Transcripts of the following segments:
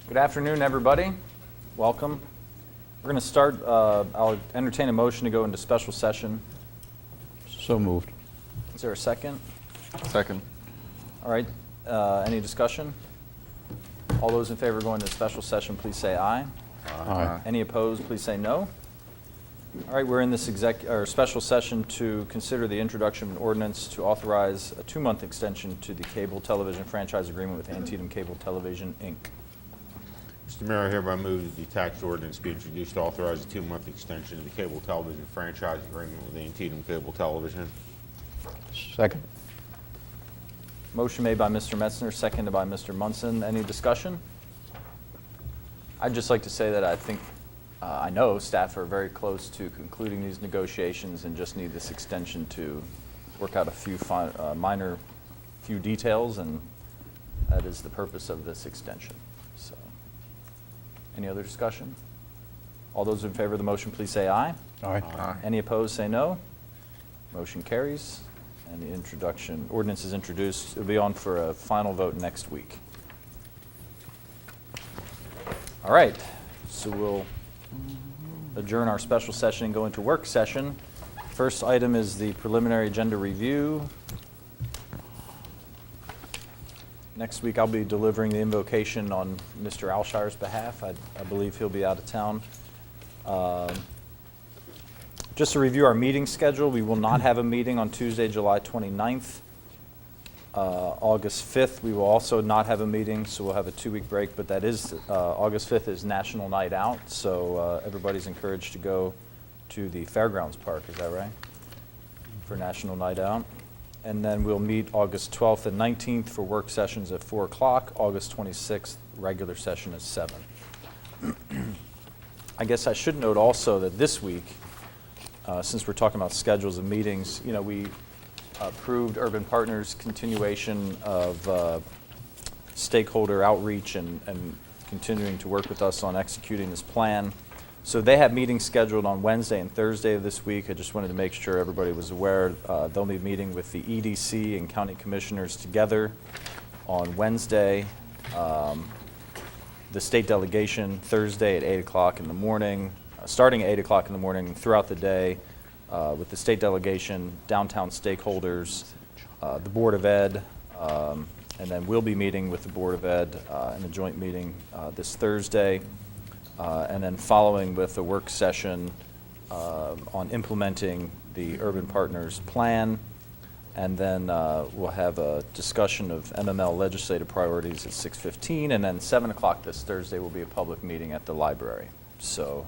Good afternoon, everybody. Welcome. We're going to start. I'll entertain a motion to go into special session. So moved. Is there a second? Second. All right. Any discussion? All those in favor of going into special session, please say aye. Aye. Any opposed, please say no. All right, we're in this special session to consider the introduction of an ordinance to authorize a 2-month extension to the cable television franchise agreement with Antietam Cable Television, Inc. Mr. Mayor, I hereby move that the attached ordinance be introduced to authorize a 2-month extension of the cable television franchise agreement with Antietam Cable Television. Second. Motion made by Mr. Metzner, seconded by Mr. Munson. Any discussion? I'd just like to say that I think, I know staff are very close to concluding these negotiations and just need this extension to work out a few minor details, and that is the purpose of this extension. So, any other discussion? All those in favor of the motion, please say aye. Aye. Any opposed, say no. Motion carries. And the ordinance is introduced. It'll be on for a final vote next week. All right, so we'll adjourn our special session and go into work session. First item is the preliminary agenda review. Next week I'll be delivering the invocation on Mr. Alshire's behalf. I believe he'll be out of town. Just to review our meeting schedule, we will not have a meeting on Tuesday, July 29th. August 5th, we will also not have a meeting, so we'll have a 2-week break, but that is, August 5th is National Night Out, so everybody's encouraged to go to the Fairgrounds Park, is that right? For National Night Out. And then we'll meet August 12th and 19th for work sessions at 4 o'clock, August 26th, regular session at 7. I guess I should note also that this week, since we're talking about schedules of meetings, we approved Urban Partners' continuation of stakeholder outreach and continuing to work with us on executing this plan. So they have meetings scheduled on Wednesday and Thursday of this week. I just wanted to make sure everybody was aware. They'll be meeting with the EDC and county commissioners together on Wednesday. The state delegation Thursday at 8 o'clock in the morning. Starting at 8 o'clock in the morning throughout the day with the state delegation, downtown stakeholders, the Board of Ed, and then we'll be meeting with the Board of Ed in a joint meeting this Thursday, and then following with a work session on implementing the Urban Partners plan, and then we'll have a discussion of MML legislative priorities at 6:15, and then 7 o'clock this Thursday will be a public meeting at the library. So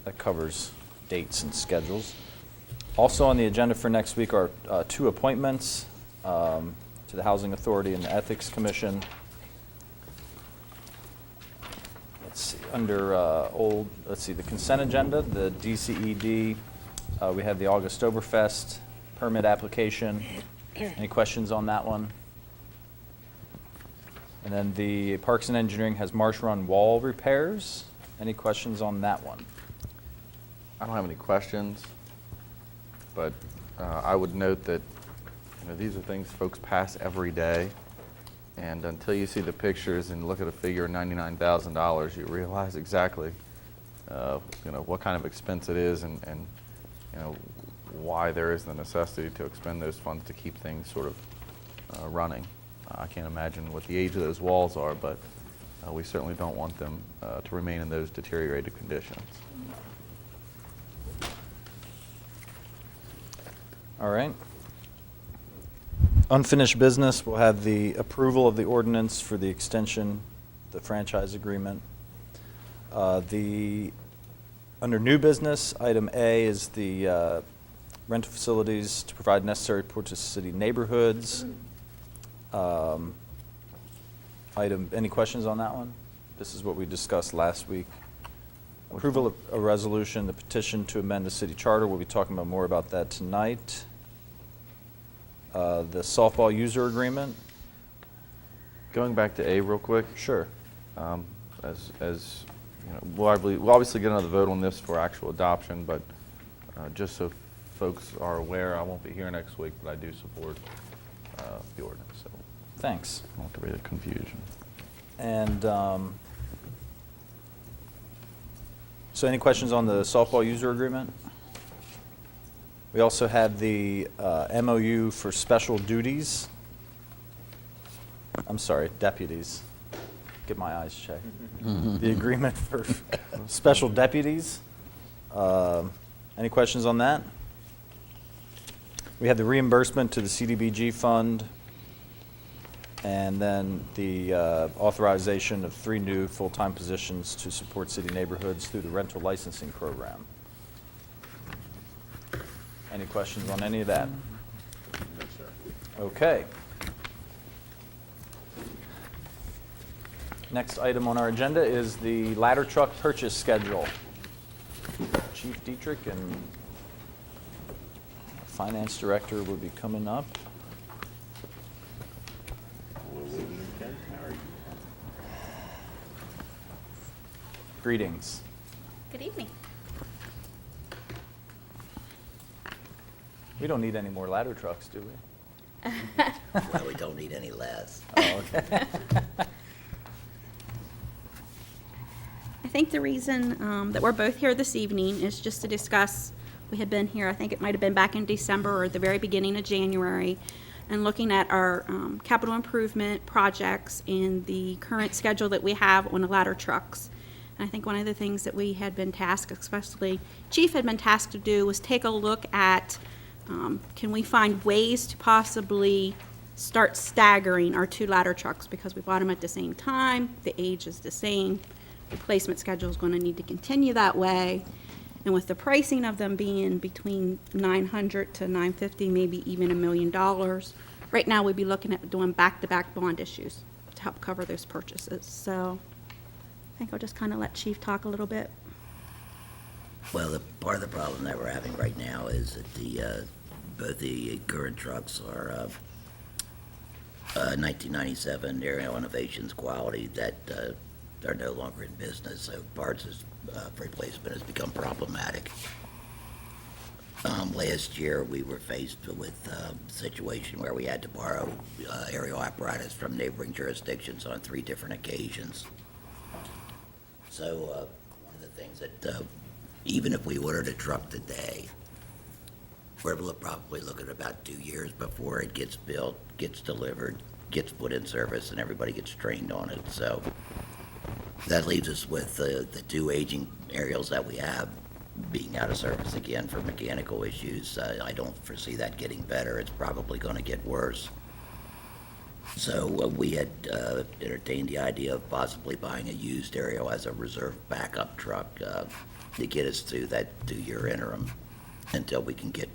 that covers dates and schedules. Also on the agenda for next week are 2 appointments to the Housing Authority and the Ethics Commission. Let's see, under the consent agenda, the DCED, we have the Augustoberfest permit application. Any questions on that one? And then the Parks and Engineering has Marsh Run wall repairs. Any questions on that one? I don't have any questions, but I would note that these are things folks pass every day, and until you see the pictures and look at a figure of $99,000, you realize exactly what kind of expense it is, and why there is the necessity to expend those funds to keep things sort of running. I can't imagine what the age of those walls are, but we certainly don't want them to remain in those deteriorated conditions. All right. Unfinished business, we'll have the approval of the ordinance for the extension, the franchise agreement. Under new business, item A is the rental facilities to provide necessary support to city neighborhoods. Any questions on that one? This is what we discussed last week. Approval of a resolution, the petition to amend the city charter. We'll be talking about more about that tonight. The softball user agreement. Going back to A real quick. Sure. We'll obviously get another vote on this for actual adoption, but just so folks are aware, I won't be here next week, but I do support the ordinance. So Thanks. I don't want there to be the confusion. And So any questions on the softball user agreement? We also have the MOU for special duties. I'm sorry, deputies. Get my eyes checked. The agreement for special deputies. Any questions on that? We have the reimbursement to the CDBG fund, and then the authorization of 3 new full-time positions to support city neighborhoods through the rental licensing program. Any questions on any of that? No, sir. Okay. Next item on our agenda is the ladder truck purchase schedule. Chief Dietrich and Finance Director will be coming up. Greetings. Good evening. We don't need any more ladder trucks, do we? Well, we don't need any less. Oh, okay. I think the reason that we're both here this evening is just to discuss, we had been here, I think it might have been back in December or the very beginning of January, and looking at our capital improvement projects and the current schedule that we have on the ladder trucks. And I think one of the things that we had been tasked, especially Chief had been tasked to do, was take a look at can we find ways to possibly start staggering our 2 ladder trucks, because we bought them at the same time, the age is the same, replacement schedule is going to need to continue that way, and with the pricing of them being between $900 to $950, maybe even $1 million, right now we'd be looking at doing back-to-back bond issues to help cover those purchases. So I think I'll just kind of let Chief talk a little bit. Well, part of the problem that we're having right now is that both the current trucks are 1997 aerial innovations quality that are no longer in business, so parts replacement has become problematic. Last year, we were faced with a situation where we had to borrow aerial apparatus from neighboring jurisdictions on 3 different occasions. So one of the things that even if we ordered a truck today, we're probably looking at about 2 years before it gets built, gets delivered, gets put in service, and everybody gets trained on it. So that leaves us with the 2 aging aerials that we have being out of service again for mechanical issues. I don't foresee that getting better. It's probably going to get worse. So we had entertained the idea of possibly buying a used aerial as a reserve backup truck to get us through that 2-year interim until we can get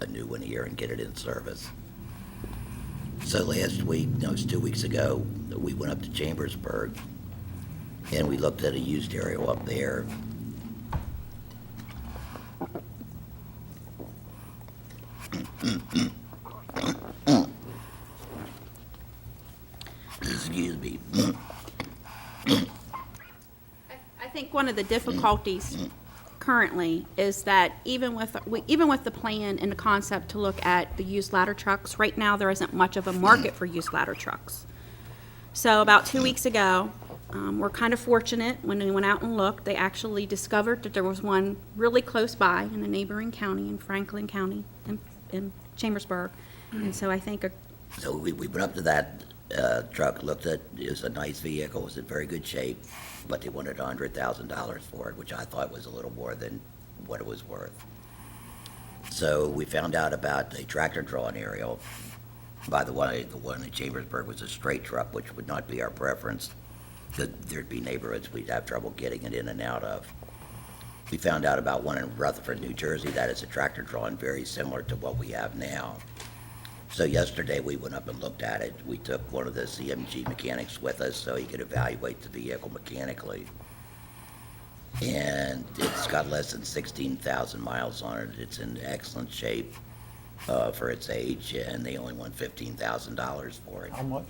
a new one here and get it in service. So last week, no, it was 2 weeks ago, we went up to Chambersburg and we looked at a used aerial up there. Excuse me. I think one of the difficulties currently is that even with the plan and the concept to look at the used ladder trucks, right now there isn't much of a market for used ladder trucks. So about 2 weeks ago, we're kind of fortunate when we went out and looked, they actually discovered that there was one really close by in a neighboring county, in Franklin County, in Chambersburg. And so I think So we went up to that truck, looked at, it was a nice vehicle, it was in very good shape, but they wanted $100,000 for it, which I thought was a little more than what it was worth. So we found out about a tractor drawn aerial. By the way, the one in Chambersburg was a straight truck, which would not be our preference, because there'd be neighborhoods we'd have trouble getting it in and out of. We found out about one in Rutherford, New Jersey, that is a tractor drawn, very similar to what we have now. So yesterday, we went up and looked at it. We took one of the CMG mechanics with us so he could evaluate the vehicle mechanically. And it's got less than 16,000 miles on it. It's in excellent shape for its age, and they only want $15,000 for it. How much?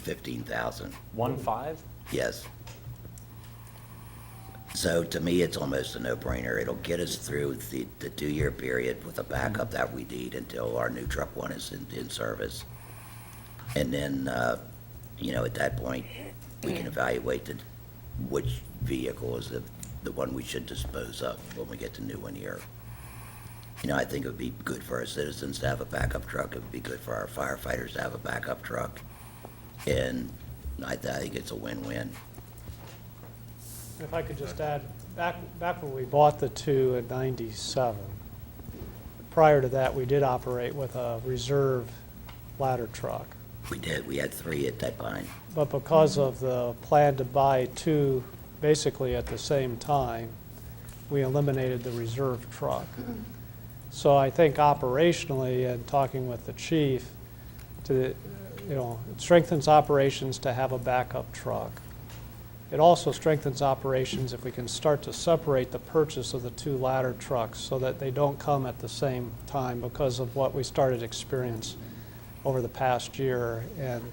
$15,000, 1.5? yes. So to me, it's almost a no-brainer. It'll get us through the 2-year period with a backup that we need until our new truck one is in service. And then, at that point, we can evaluate which vehicle is the the one we should dispose of when we get the new one here. You know, I think it would be good for our citizens to have a backup truck. It would be good for our firefighters to have a backup truck. And I think it's a win-win. If I could just add, back when we bought the two in '97, prior to that, we did operate with a reserve ladder truck. We did. We had 3 at that time. But because of the plan to buy two basically at the same time, we eliminated the reserve truck. So I think operationally, and talking with the chief, it strengthens operations to have a backup truck. It also strengthens operations if we can start to separate the purchase of the 2 ladder trucks so that they don't come at the same time because of what we started to experience over the past year, and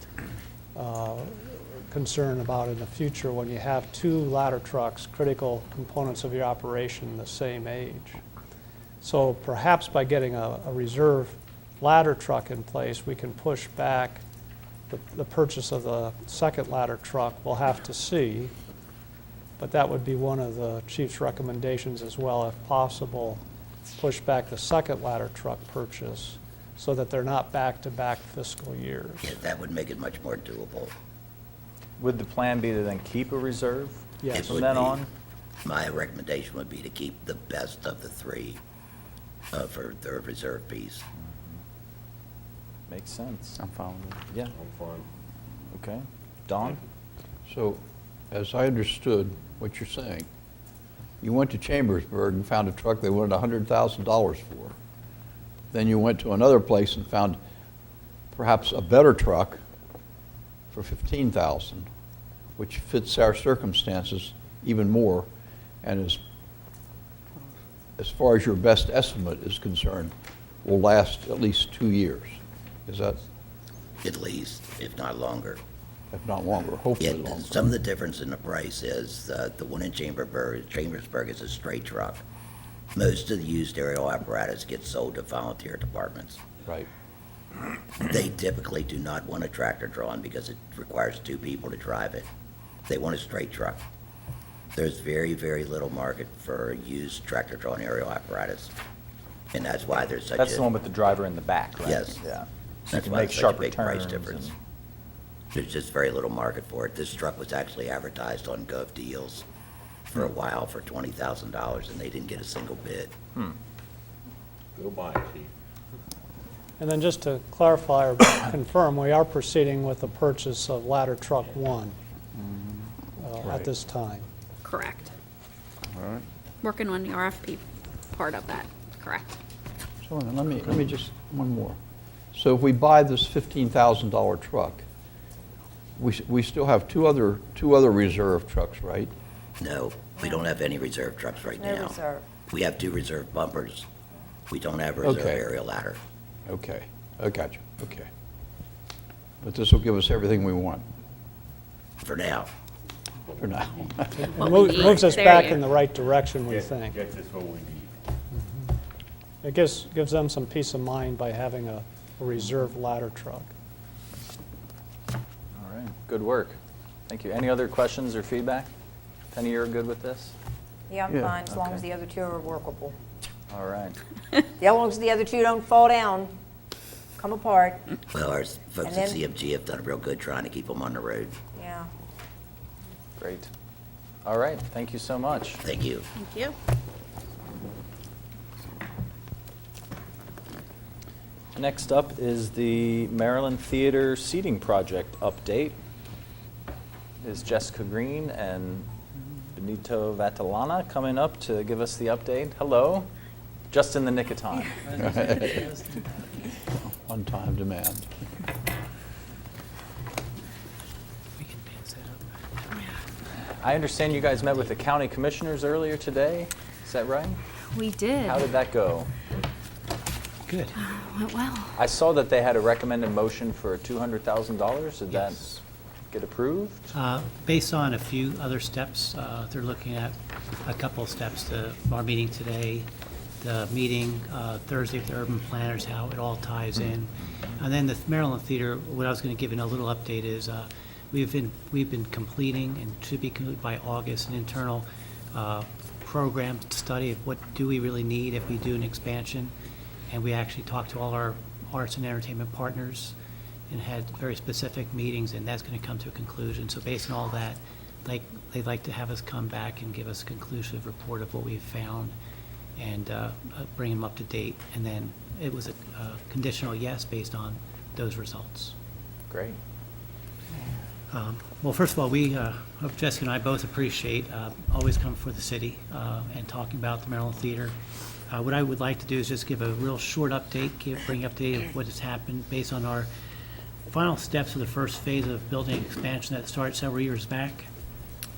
concern about in the future when you have 2 ladder trucks, critical components of your operation, the same age. So perhaps by getting a reserve ladder truck in place, we can push back the purchase of the second ladder truck. We'll have to see, but that would be one of the chief's recommendations as well, if possible, push back the second ladder truck purchase so that they're not back-to-back fiscal years. Yeah, that would make it much more doable. Would the plan be to then keep a reserve Yes. It from would then be. on? My recommendation would be to keep the best of the 3 for the reserve piece. Makes sense. I'm fine with it. Yeah, I'm fine. okay. Don? So, as I understood what you're saying, you went to Chambersburg and found a truck they wanted $100,000 for. Then you went to another place and found perhaps a better truck for $15,000, which fits our circumstances even more, and is, as far as your best estimate is concerned, will last at least 2 years. Is that, At least, if not longer. if not longer, hopefully Yeah, longer? some of the difference in the price is the one in Chambersburg is a straight truck. Most of the used aerial apparatus gets sold to volunteer departments. Right. They typically do not want a tractor drawn because it requires 2 people to drive it. They want a straight truck. There's very, very little market for used tractor drawn aerial apparatus. And that's why there's such a... That's the one with the driver in the back, right? Yes. Yeah. So you That's can why make it's such a sharper big price turns difference. and- There's just very little market for it. This truck was actually advertised on Gov Deals for a while for $20,000, and they didn't get a single bid. Go buy it, chief. And then just to clarify or confirm, we are proceeding with the purchase of ladder truck 1 at Right. this time. Correct. All right. Working on the RFP part of that, correct. So let me just, one more. So if we buy this $15,000 truck, we still have two other reserve trucks, right? No, we don't have any reserve trucks right now. No reserve. We have 2 reserve bumpers. We don't have a reserve Okay. aerial ladder. Okay, I got you, okay. But this will give us everything we want For now. for now. It What we need. moves us There back you- in the right direction, we Get- think. Gets us what we need. It gives them some peace of mind by having a reserve ladder truck. All right, good work. Thank you. Any other questions or feedback? Penny, you're good with this? Yeah, I'm Yeah, fine, as long okay. as the other 2 are workable. All right. As long as the other 2 don't fall down, come apart, Well, our folks And at then- CMG have done a real good trying to keep them on the road. yeah. Great. All right, thank you so much. Thank you. Thank you. Next up is the Maryland Theater Seating Project update. Is Jessica Green and Benito Vatalana coming up to give us the update? Hello, just in the nick of time. On-time demand. I understand you guys met with the county commissioners earlier today, is that right? We did. How did that go? Good. Went well. I saw that they had a recommended motion for $200,000. Did that Yes. get approved? Based on a few other steps, they're looking at a couple of steps. Our meeting today, the meeting Thursday with the urban planners, how it all ties in. And then the Maryland Theater, what I was going to give in a little update is we've been completing and should be completed by August, an internal program study of what do we really need if we do an expansion. And we actually talked to all our arts and entertainment partners and had very specific meetings, and that's going to come to a conclusion. So based on all that, they'd like to have us come back and give us a conclusive report of what we've found and bring them up to date. And then it was a conditional yes based on those results. Great. Well, first of all, we, Jessica and I both appreciate always coming before the city and talking about the Maryland Theater. What I would like to do is just give a real short update, bring up to date of what has happened based on our final steps of the first phase of building expansion that started several years back.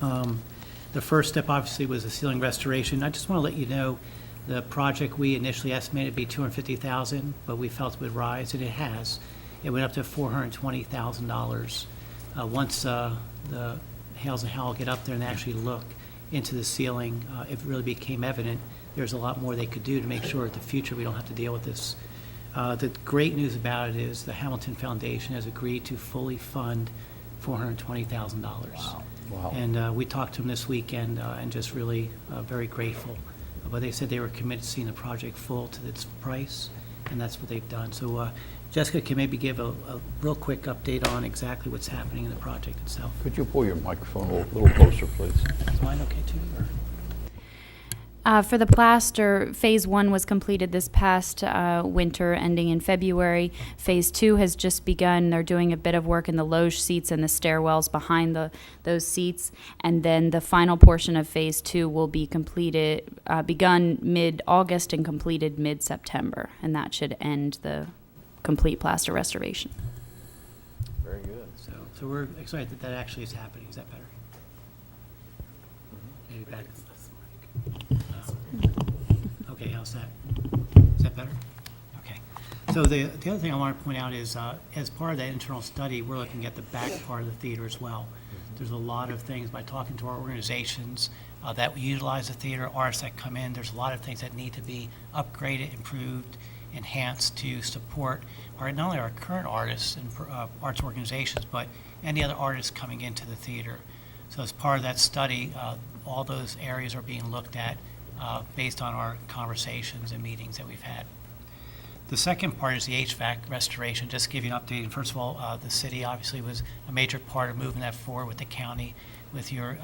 The first step obviously was the ceiling restoration. I just want to let you know the project we initially estimated to be $250,000, but we felt it would rise, and it has. It went up to $420,000. Once the Hales and Howell get up there and actually look into the ceiling, it really became evident there's a lot more they could do to make sure in the future we don't have to deal with this. The great news about it is the Hamilton Foundation has agreed to fully fund $420,000. Wow. And we talked to them this weekend and just really very grateful. But they said they were committed to seeing the project full to its price, and that's what they've done. So Jessica can maybe give a real quick update on exactly what's happening in the project itself. Could you pull your microphone a little closer, please? Is mine okay too? Or? For the plaster, Phase 1 was completed this past winter, ending in February. Phase 2 has just begun. They're doing a bit of work in the loge seats and the stairwells behind those seats. And then the final portion of Phase 2 will be begun mid-August and completed mid-September. And that should end the complete plaster restoration. Very good. So we're excited that that actually is happening. Is that better? Maybe back. Okay, how's that? Is that better? Okay. So the other thing I want to point out is, as part of that internal study, we're looking at the back part of the theater as well. There's a lot of things, by talking to our organizations that utilize the theater, artists that come in, there's a lot of things that need to be upgraded, improved, enhanced to support not only our current artists and arts organizations, but any other artists coming into the theater. So as part of that study, all those areas are being looked at based on our conversations and meetings that we've had. The second part is the HVAC restoration. Just to give you an update, first of all, the city obviously was a major part of moving that forward with the county, with your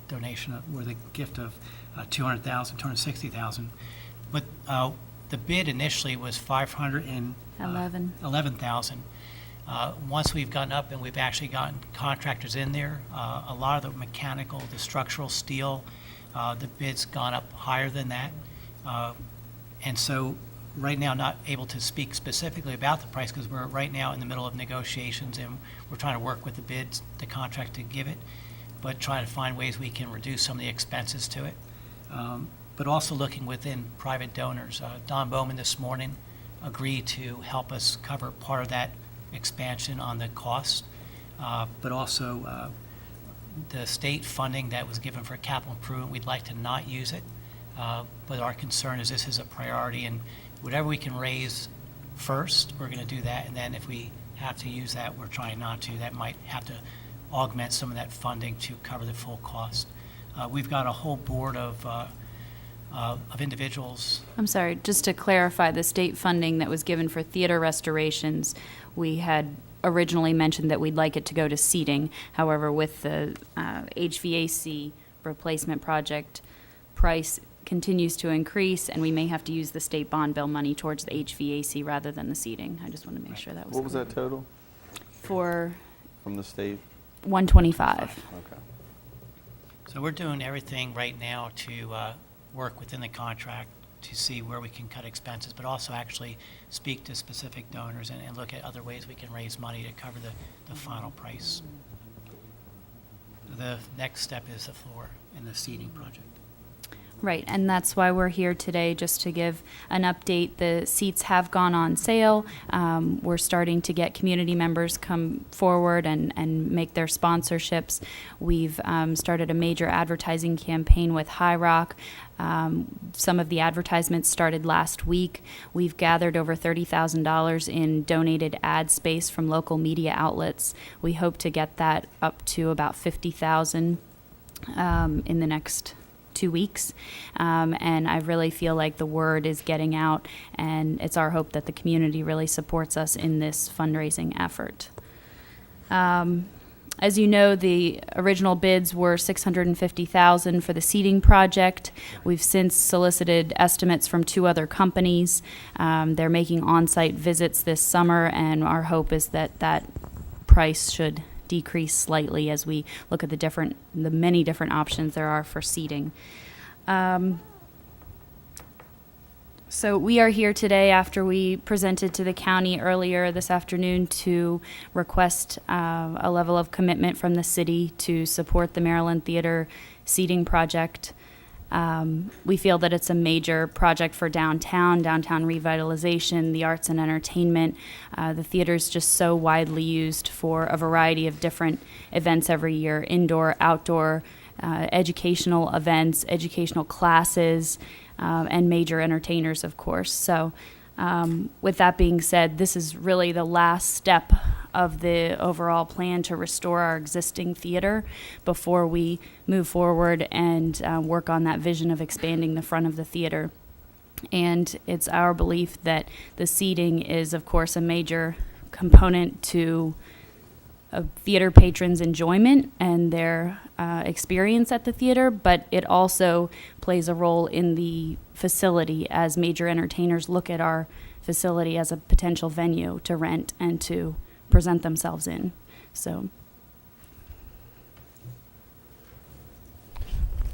donation, with a gift of $260,000. But the bid initially was $511,000. Once we've gotten up and we've actually gotten contractors in there, a lot of the mechanical, the structural steel, the bid's gone up higher than that. And so right now, not able to speak specifically about the price because we're right now in the middle of negotiations and we're trying to work with the contract to give it, but trying to find ways we can reduce some of the expenses to it. But also looking within private donors. Don Bowman this morning agreed to help us cover part of that expansion on the cost, but also the state funding that was given for capital improvement, we'd like to not use it, but our concern is this is a priority, and whatever we can raise first, we're going to do that, and then if we have to use that, we're trying not to. That might have to augment some of that funding to cover the full cost. We've got a whole board of individuals. I'm sorry, just to clarify, the state funding that was given for theater restorations, we had originally mentioned that we'd like it to go to seating. However, with the HVAC replacement project, price continues to increase, and we may have to use the state bond bill money towards the HVAC rather than the seating. I just want to make sure that was What was clear. that total For from the state? 125. Okay. So we're doing everything right now to work within the contract to see where we can cut expenses, but also actually speak to specific donors and look at other ways we can raise money to cover the final price. The next step is the floor and the seating project. Right, and that's why we're here today, just to give an update. The seats have gone on sale. We're starting to get community members come forward and make their sponsorships. We've started a major advertising campaign with High Rock. Some of the advertisements started last week. We've gathered over $30,000 in donated ad space from local media outlets. We hope to get that up to about $50,000. in the next 2 weeks. And I really feel like the word is getting out, and it's our hope that the community really supports us in this fundraising effort. As you know, the original bids were $650,000 for the seating project. We've since solicited estimates from 2 other companies. They're making on-site visits this summer, and our hope is that that price should decrease slightly as we look at the many different options there are for seating. So we are here today after we presented to the county earlier this afternoon to request a level of commitment from the city to support the Maryland Theater seating project. We feel that it's a major project for downtown revitalization, the arts and entertainment. The theater is just so widely used for a variety of different events every year, indoor, outdoor, educational events, educational classes, and major entertainers, of course. So with that being said, this is really the last step of the overall plan to restore our existing theater before we move forward and work on that vision of expanding the front of the theater. And it's our belief that the seating is, of course, a major component to theater patrons' enjoyment and their experience at the theater, but it also plays a role in the facility as major entertainers look at our facility as a potential venue to rent and to present themselves in. So,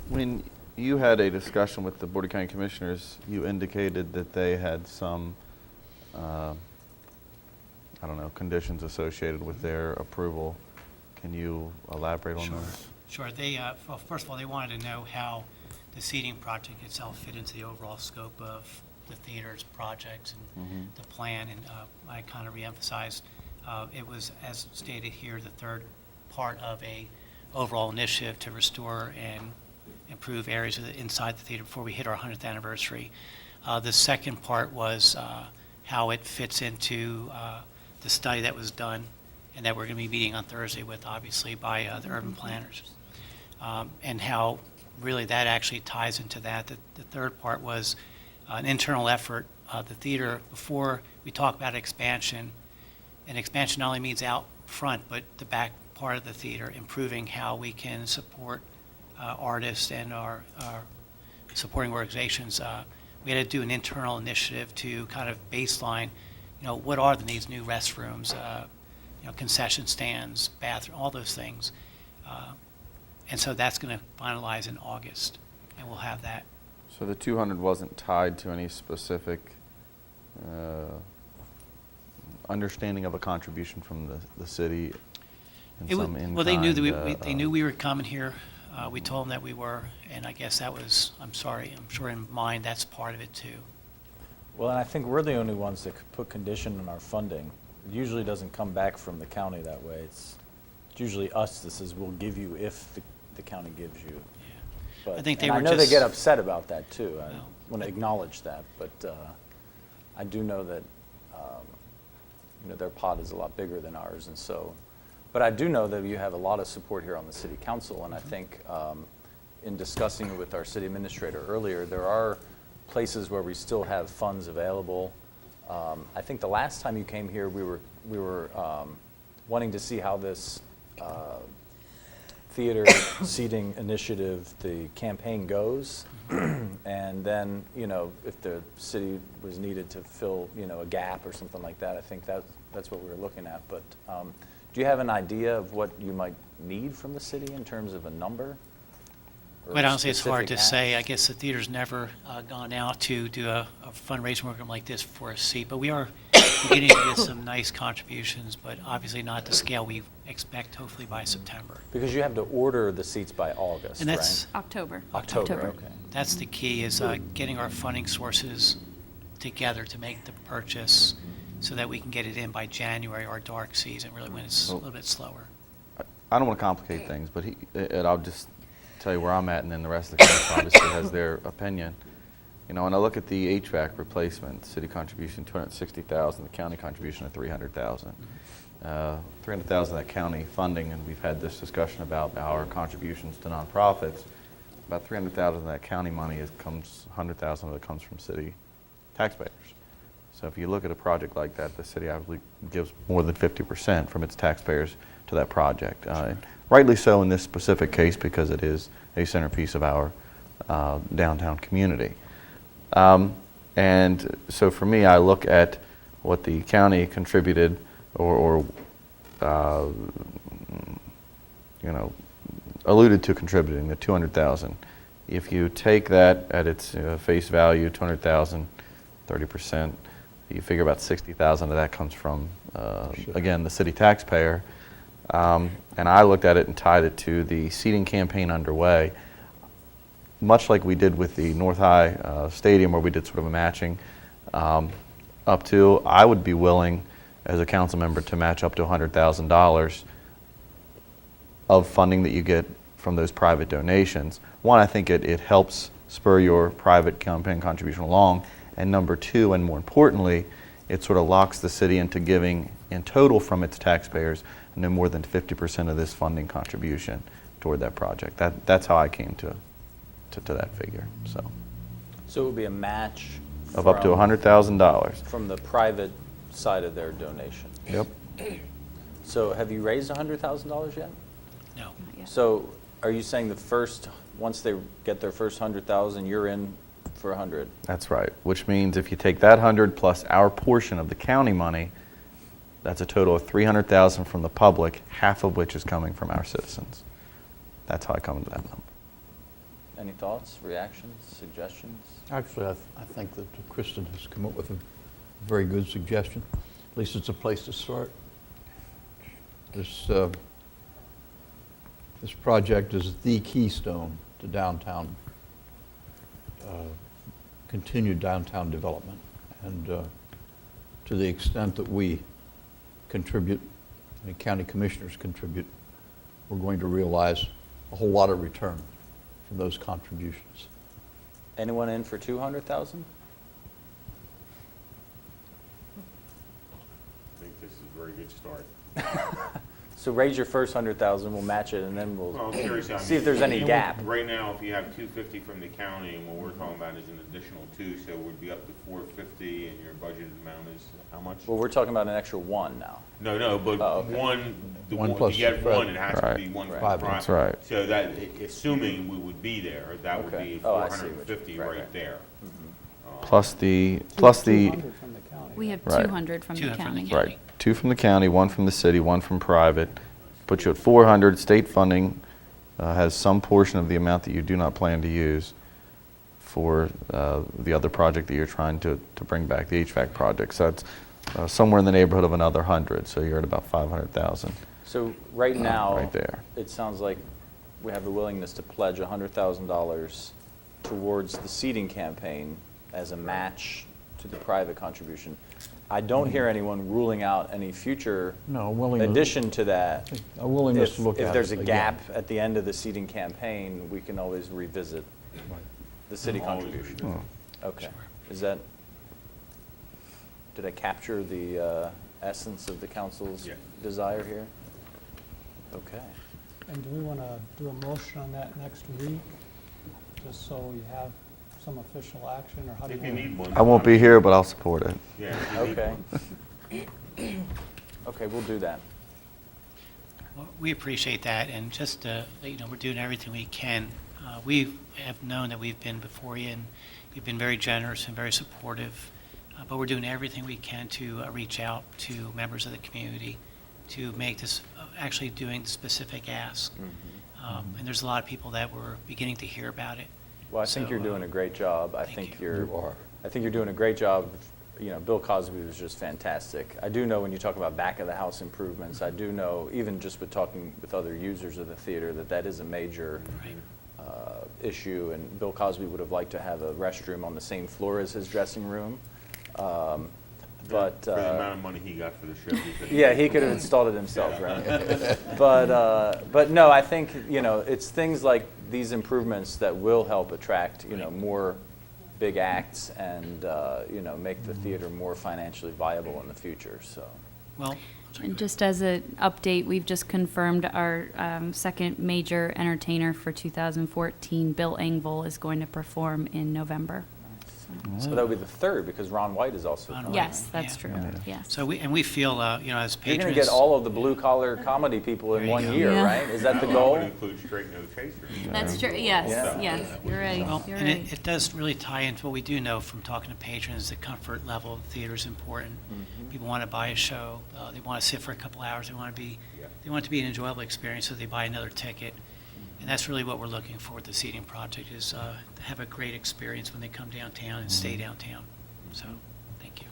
When you had a discussion with the Board of County Commissioners, you indicated that they had some, I don't know, conditions associated with their approval. Can you elaborate on those? Sure. They, well, first of all, they wanted to know how the seating project itself fit into the overall scope of the theater's projects and the plan. And I kind of reemphasized it was, as stated here, the third part of a overall initiative to restore and improve areas of inside the theater before we hit our 100th anniversary. The second part was how it fits into the study that was done and that we're going to be meeting on Thursday with, obviously, by the urban planners. And how really that actually ties into that. The third part was an internal effort. The theater, before we talk about expansion, and expansion not only means out front, but the back part of the theater, improving how we can support artists and our supporting organizations. We had to do an internal initiative to kind of baseline, what are these new restrooms, concession stands, bathroom, all those things. And so that's going to finalize in August, and we'll have that. So the 200 wasn't tied to any specific understanding of a contribution from the city and some in-kind, well, they knew that they knew we were coming here. We told them that we were, and I guess that was, I'm sure in mind that's part of it too. Well, and I think we're the only ones that could put condition on our funding. It usually doesn't come back from the county that way. It's usually us that says we'll give you if the county gives you. Yeah. But, I think they and were I know they just- get upset about that too. I No. want to acknowledge that, but I do know that their pot is a lot bigger than ours, and so. But I do know that you have a lot of support here on the city council, and I think in discussing with our city administrator earlier, there are places where we still have funds available. I think the last time you came here, we were wanting to see how this theater seating initiative, the campaign goes, and then if the city was needed to fill a gap or something like that, I think that's what we were looking at. But do you have an idea of what you might need from the city in terms of a number? Quite honestly, it's hard to specific say. I ask? guess the theater's never gone out to do a fundraising program like this for a seat, but we are beginning to get some nice contributions, but obviously not the scale we expect, hopefully by September. Because you have to order the seats by August, And that's, right? October. October, okay. that's the key, is getting our funding sources together to make the purchase so that we can get it in by January, our dark season, really when it's a little bit slower. I don't want to complicate things, but and I'll just tell you where I'm at, and then the rest of the council obviously has their opinion. When I look at the HVAC replacement, city contribution $260,000, the county contribution of $300,000. $300,000 of that county funding, and we've had this discussion about our contributions to nonprofits. About $300,000 of that county money comes, $100,000 of it comes from city taxpayers. So if you look at a project like that, the city obviously gives more than 50% from its taxpayers to that project. Rightly so in this specific case, because it is a centerpiece of our downtown community. And so for me, I look at what the county contributed or alluded to contributing, the $200,000. If you take that at its face value, $200,000, 30%, you figure about $60,000 of that comes from, again, the city taxpayer. And I looked at it and tied it to the seating campaign underway, much like we did with the North High Stadium, where we did sort of a matching up to, I would be willing as a council member to match up to $100,000 of funding that you get from those private donations. One, I think it helps spur your private campaign contribution along, and number two, and more importantly, it sort of locks the city into giving in total from its taxpayers no more than 50% of this funding contribution toward that project. That's how I came to that figure. So So it would be a match of up to from- $100,000. from the private side of their donation. Yep. So have you raised $100,000 yet? No. So are you saying once they get their first 100,000, you're in for 100? That's right. Which means if you take that 100 plus our portion of the county money, that's a total of 300,000 from the public, half of which is coming from our citizens. That's how I come to that number. Any thoughts, reactions, suggestions? Actually, I think that Kristen has come up with a very good suggestion. At least it's a place to start. This project is the keystone to downtown, continued downtown development. And to the extent that we contribute, and county commissioners contribute, we're going to realize a whole lot of return from those contributions. Anyone in for 200,000? I think this is a very good start. So raise your first 100,000, we'll match it, and then Well, we'll I'm curious, see if there's any gap. Right now, if you have 250 from the county, and what we're talking about is an additional 2, so it would be up to 450, and your budgeted amount is how much? Well, we're talking about an extra 1 now. No, but Oh, okay. One plus to get the one, it has to Right. be one for Right. the That's right. So that, assuming we would be there, that would Okay. be Oh, I see what you- 450 right, right right. there. Plus the 200 from the county. We have Right. 200 from the 200 from the county. county. Right, 2 from the county, 1 from the city, 1 from private. Puts you at 400. State funding has some portion of the amount that you do not plan to use for the other project that you're trying to bring back, the HVAC project. So it's somewhere in the neighborhood of another 100, so you're at about 500,000. So right now, Right there. it sounds like we have the willingness to pledge $100,000 towards the seeding campaign as a match to the private contribution. I don't hear anyone ruling out any future No, willingness. addition to that. A willingness to look at it If there's a again. gap at the end of the seeding campaign, we can always revisit the city Always contribution. revisit. Okay. Did I capture the essence of the council's Yeah. desire here? Okay. And do we want to do a motion on that next week, just so we have some official action, or how do you If you want? need one. I won't be here, but I'll support it. Yeah, if you need Okay. one. Okay, we'll do that. Well, we appreciate that, and just, we're doing everything we can. We have known that we've been before you, and you've been very generous and very supportive, but we're doing everything we can to reach out to members of the community to make this, actually doing specific ask. And there's a lot of people that were beginning to hear about it. Well, I think So, you're doing a great job. I thank think you. you're. You are. I think you're doing a great job. You know, Bill Cosby was just fantastic. I do know when you talk about back of the house improvements, I do know, even just with talking with other users of the theater, that is a major Right. issue. And Bill Cosby would have liked to have a restroom on the same floor as his dressing room. But For the amount of money he got for the show. yeah, he could have installed it himself, right? But no, I think, it's things like these improvements that will help attract, more big acts and, make the theater more financially viable in the future, so. Well, And just as an update, we've just confirmed our second major entertainer for 2014, Bill Engvall, is going to perform in November. So that would be the third, because Ron White is also Ron coming. Yes, that's Yeah. true, yes. So we feel, as You're patrons. going to get all of the blue-collar comedy people in There you one go. year, Yeah. right? Is that the That goal? would include straight no chasers. That's true, yes, Yeah. yes, you're right, Well, you're and right. it does really tie into what we do know from talking to patrons, the comfort level of the theater is important. People want to buy a show, they want to sit for a couple hours, they want it to be an enjoyable experience, so they buy another ticket. And that's really what we're looking for with the seating project, is to have a great experience when they come downtown and stay downtown. So, thank you.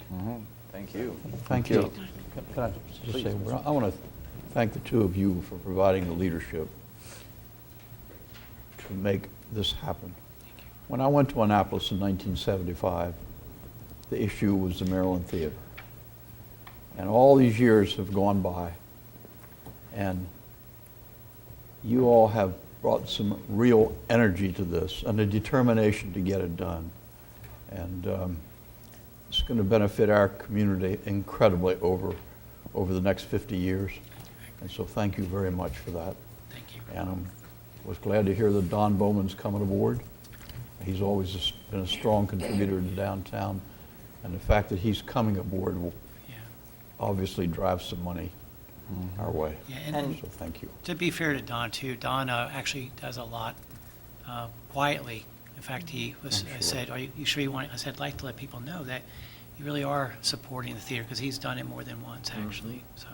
Thank you. Thank you. Can I just Please, say, Mr. I want to thank the two of you for providing the leadership to make this happen. When I went to Annapolis in 1975, the issue was the Maryland Theater. And all these years have gone by, and you all have brought some real energy to this and a determination to get it done. And it's going to benefit our community incredibly over the next 50 years. And so thank you very much for that. Thank you. And I was glad to hear that Don Bowman's coming aboard. He's always been a strong contributor to downtown. And the fact that he's coming aboard will Yeah. obviously drive some money our way. Yeah, and So thank you. to be fair to Don, too, Don actually does a lot quietly. In fact, I said, are you sure you want it? I said, I'd like to let people know that you really are supporting the theater, because he's done it more than once, actually. So,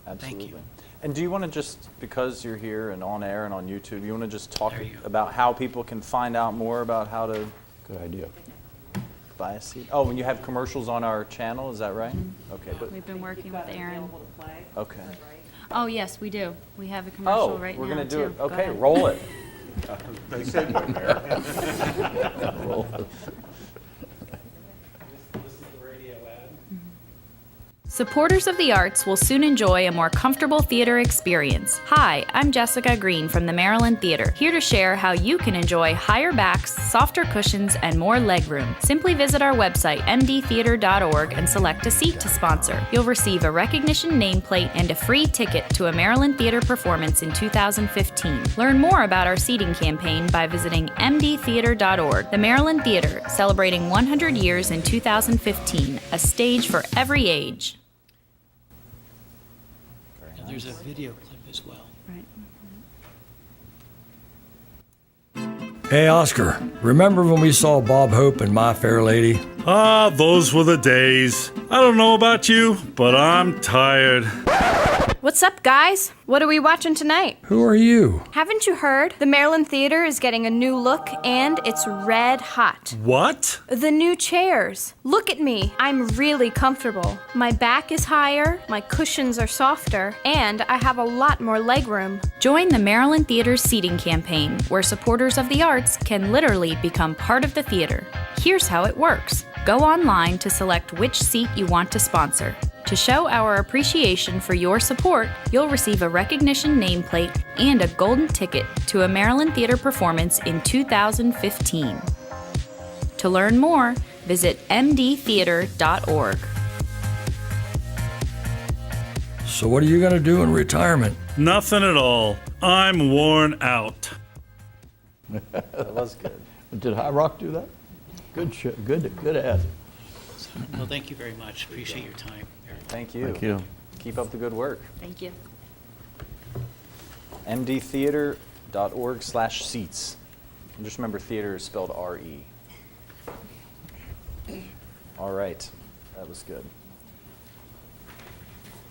thank you. Absolutely. And do you want to just, because you're here and on air and on YouTube, you want to just talk There you go. about how people can find out more about how to Good idea. buy a seat? Oh, and you have commercials on our channel, is that right? Okay, but, We've been working with Aaron. okay. Oh, yes, we do. We have a commercial Oh, right now, we're going to do too. it. Go Okay, ahead. roll it. They said one there. Supporters of the arts will soon enjoy a more comfortable theater experience. Hi, I'm Jessica Green from the Maryland Theater, here to share how you can enjoy higher backs, softer cushions, and more legroom. Simply visit our website, mdtheater.org, and select a seat to sponsor. You'll receive a recognition nameplate and a free ticket to a Maryland Theater performance in 2015. Learn more about our seating campaign by visiting mdtheater.org. The Maryland Theater, celebrating 100 years in 2015, a stage for every age. And there's a video clip as well. Hey, Oscar, remember when we saw Bob Hope in My Fair Lady? Ah, those were the days. I don't know about you, but I'm tired. What's up, guys? What are we watching tonight? Who are you? Haven't you heard? The Maryland Theater is getting a new look, and it's red hot. What? The new chairs. Look at me. I'm really comfortable. My back is higher, my cushions are softer, and I have a lot more legroom. Join the Maryland Theater's seating campaign, where supporters of the arts can literally become part of the theater. Here's how it works. Go online to select which seat you want to sponsor. To show our appreciation for your support, you'll receive a recognition nameplate and a golden ticket to a Maryland Theater performance in 2015. To learn more, visit mdtheater.org. So what are you going to do in retirement? Nothing at all. I'm worn out. That was good. Did High Rock do that? Good ad. Well, thank you very much. Appreciate your time, Eric. Thank you. Thank you. Keep up the good work. Thank you. mdtheater.org/seats. And just remember, theater is spelled R-E. All right, that was good.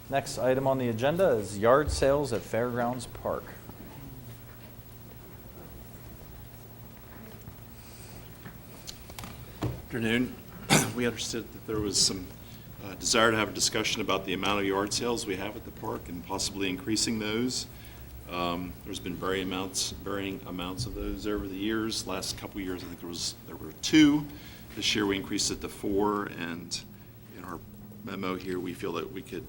Next item on the agenda is yard sales at Fairgrounds Park. Afternoon. We understood that there was some desire to have a discussion about the amount of yard sales we have at the park and possibly increasing those. There's been varying amounts of those over the years. Last couple of years, I think there were 2. This year, we increased it to 4, and in our memo here, we feel that we could,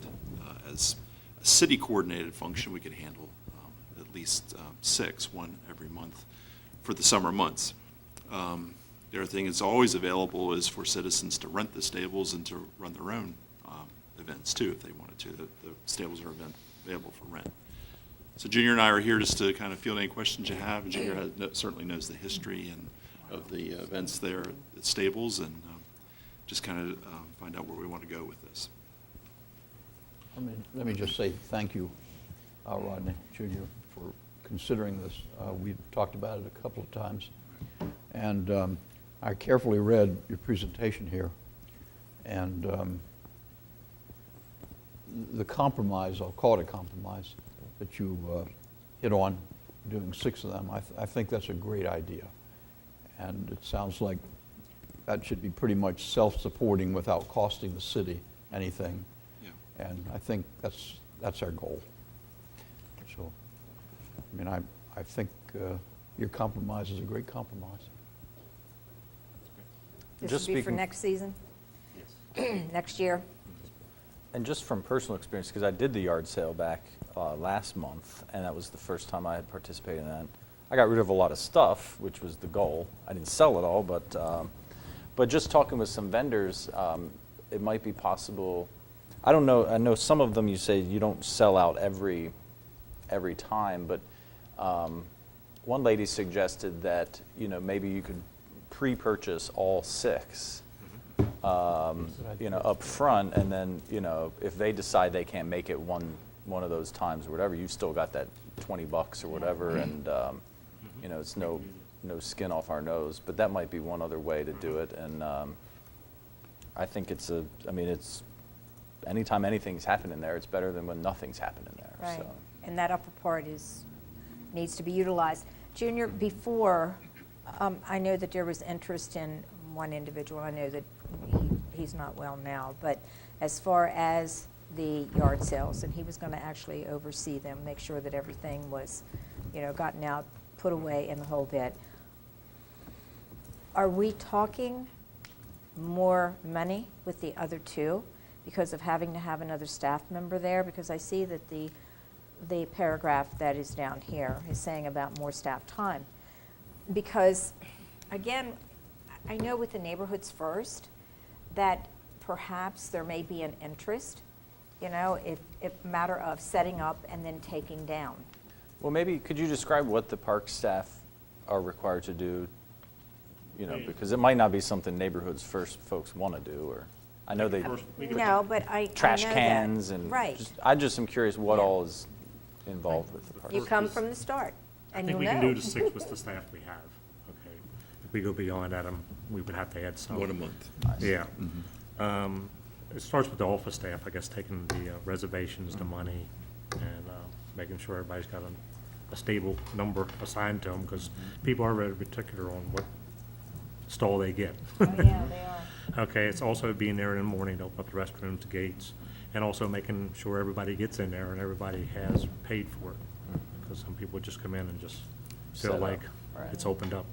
as a city-coordinated function, we could handle at least 6, one every month for the summer months. The other thing that's always available is for citizens to rent the stables and to run their own events too, if they wanted to. The stables are available for rent. So Junior and I are here just to kind of field any questions you have. And Junior certainly knows the history and of the events there at stables, and just kind of find out where we want to go with this. Let me just say thank you, Rodney Jr., for considering this. We've talked about it a couple of times. And I carefully read your presentation here. And the compromise, I'll call it a compromise, that you hit on, doing 6 of them, I think that's a great idea. And it sounds like that should be pretty much self-supporting without costing the city anything. Yeah. And I think that's our goal. So, I mean, I think your compromise is a great compromise. This Just would be for speaking- next season? Next year? And just from personal experience, because I did the yard sale back last month, and that was the first time I had participated in that. I got rid of a lot of stuff, which was the goal. I didn't sell it all, but just talking with some vendors, it might be possible. I don't know. I know some of them you say you don't sell out every time, but one lady suggested that maybe you could pre-purchase all 6. Up front, and then, if they decide they can't make it one of those times or whatever, you've still got that $20 or whatever, and, it's no skin off our nose, but that might be one other way to do it, and I think it's anytime anything's happening there, it's better than when nothing's happening there. Right. So. And that upper part needs to be utilized. Junior, before, I know that there was interest in one individual. I know that he's not well now, but as far as the yard sales, and he was going to actually oversee them, make sure that everything was, gotten out, put away, and the whole bit. Are we talking more money with the other 2 because of having to have another staff member there? Because I see that the paragraph that is down here is saying about more staff time. Because, again, I know with the Neighborhoods First that perhaps there may be an interest, if matter of setting up and then taking down. Well, maybe could you describe what the park staff are required to do? Because it might not be something Neighborhoods First folks want to do, or I know they No, but I trash know that. cans and Right. I just am curious what Yeah. all is involved with the park. You come from the start, and you'll know. I think we can do the 6 with the staff we have, okay? If we go beyond that, we would have to add some. 1 a month. Yeah. It starts with the office staff, I guess, taking the reservations, the money, and making sure everybody's got a stable number assigned to them, because people are very particular on what stall they get. Oh, yeah, they are. Okay, it's also being there in the morning to open up the restrooms, the gates, and also making sure everybody gets in there and everybody has paid for it. Because some people just come in and just feel Set up, like right. it's opened up.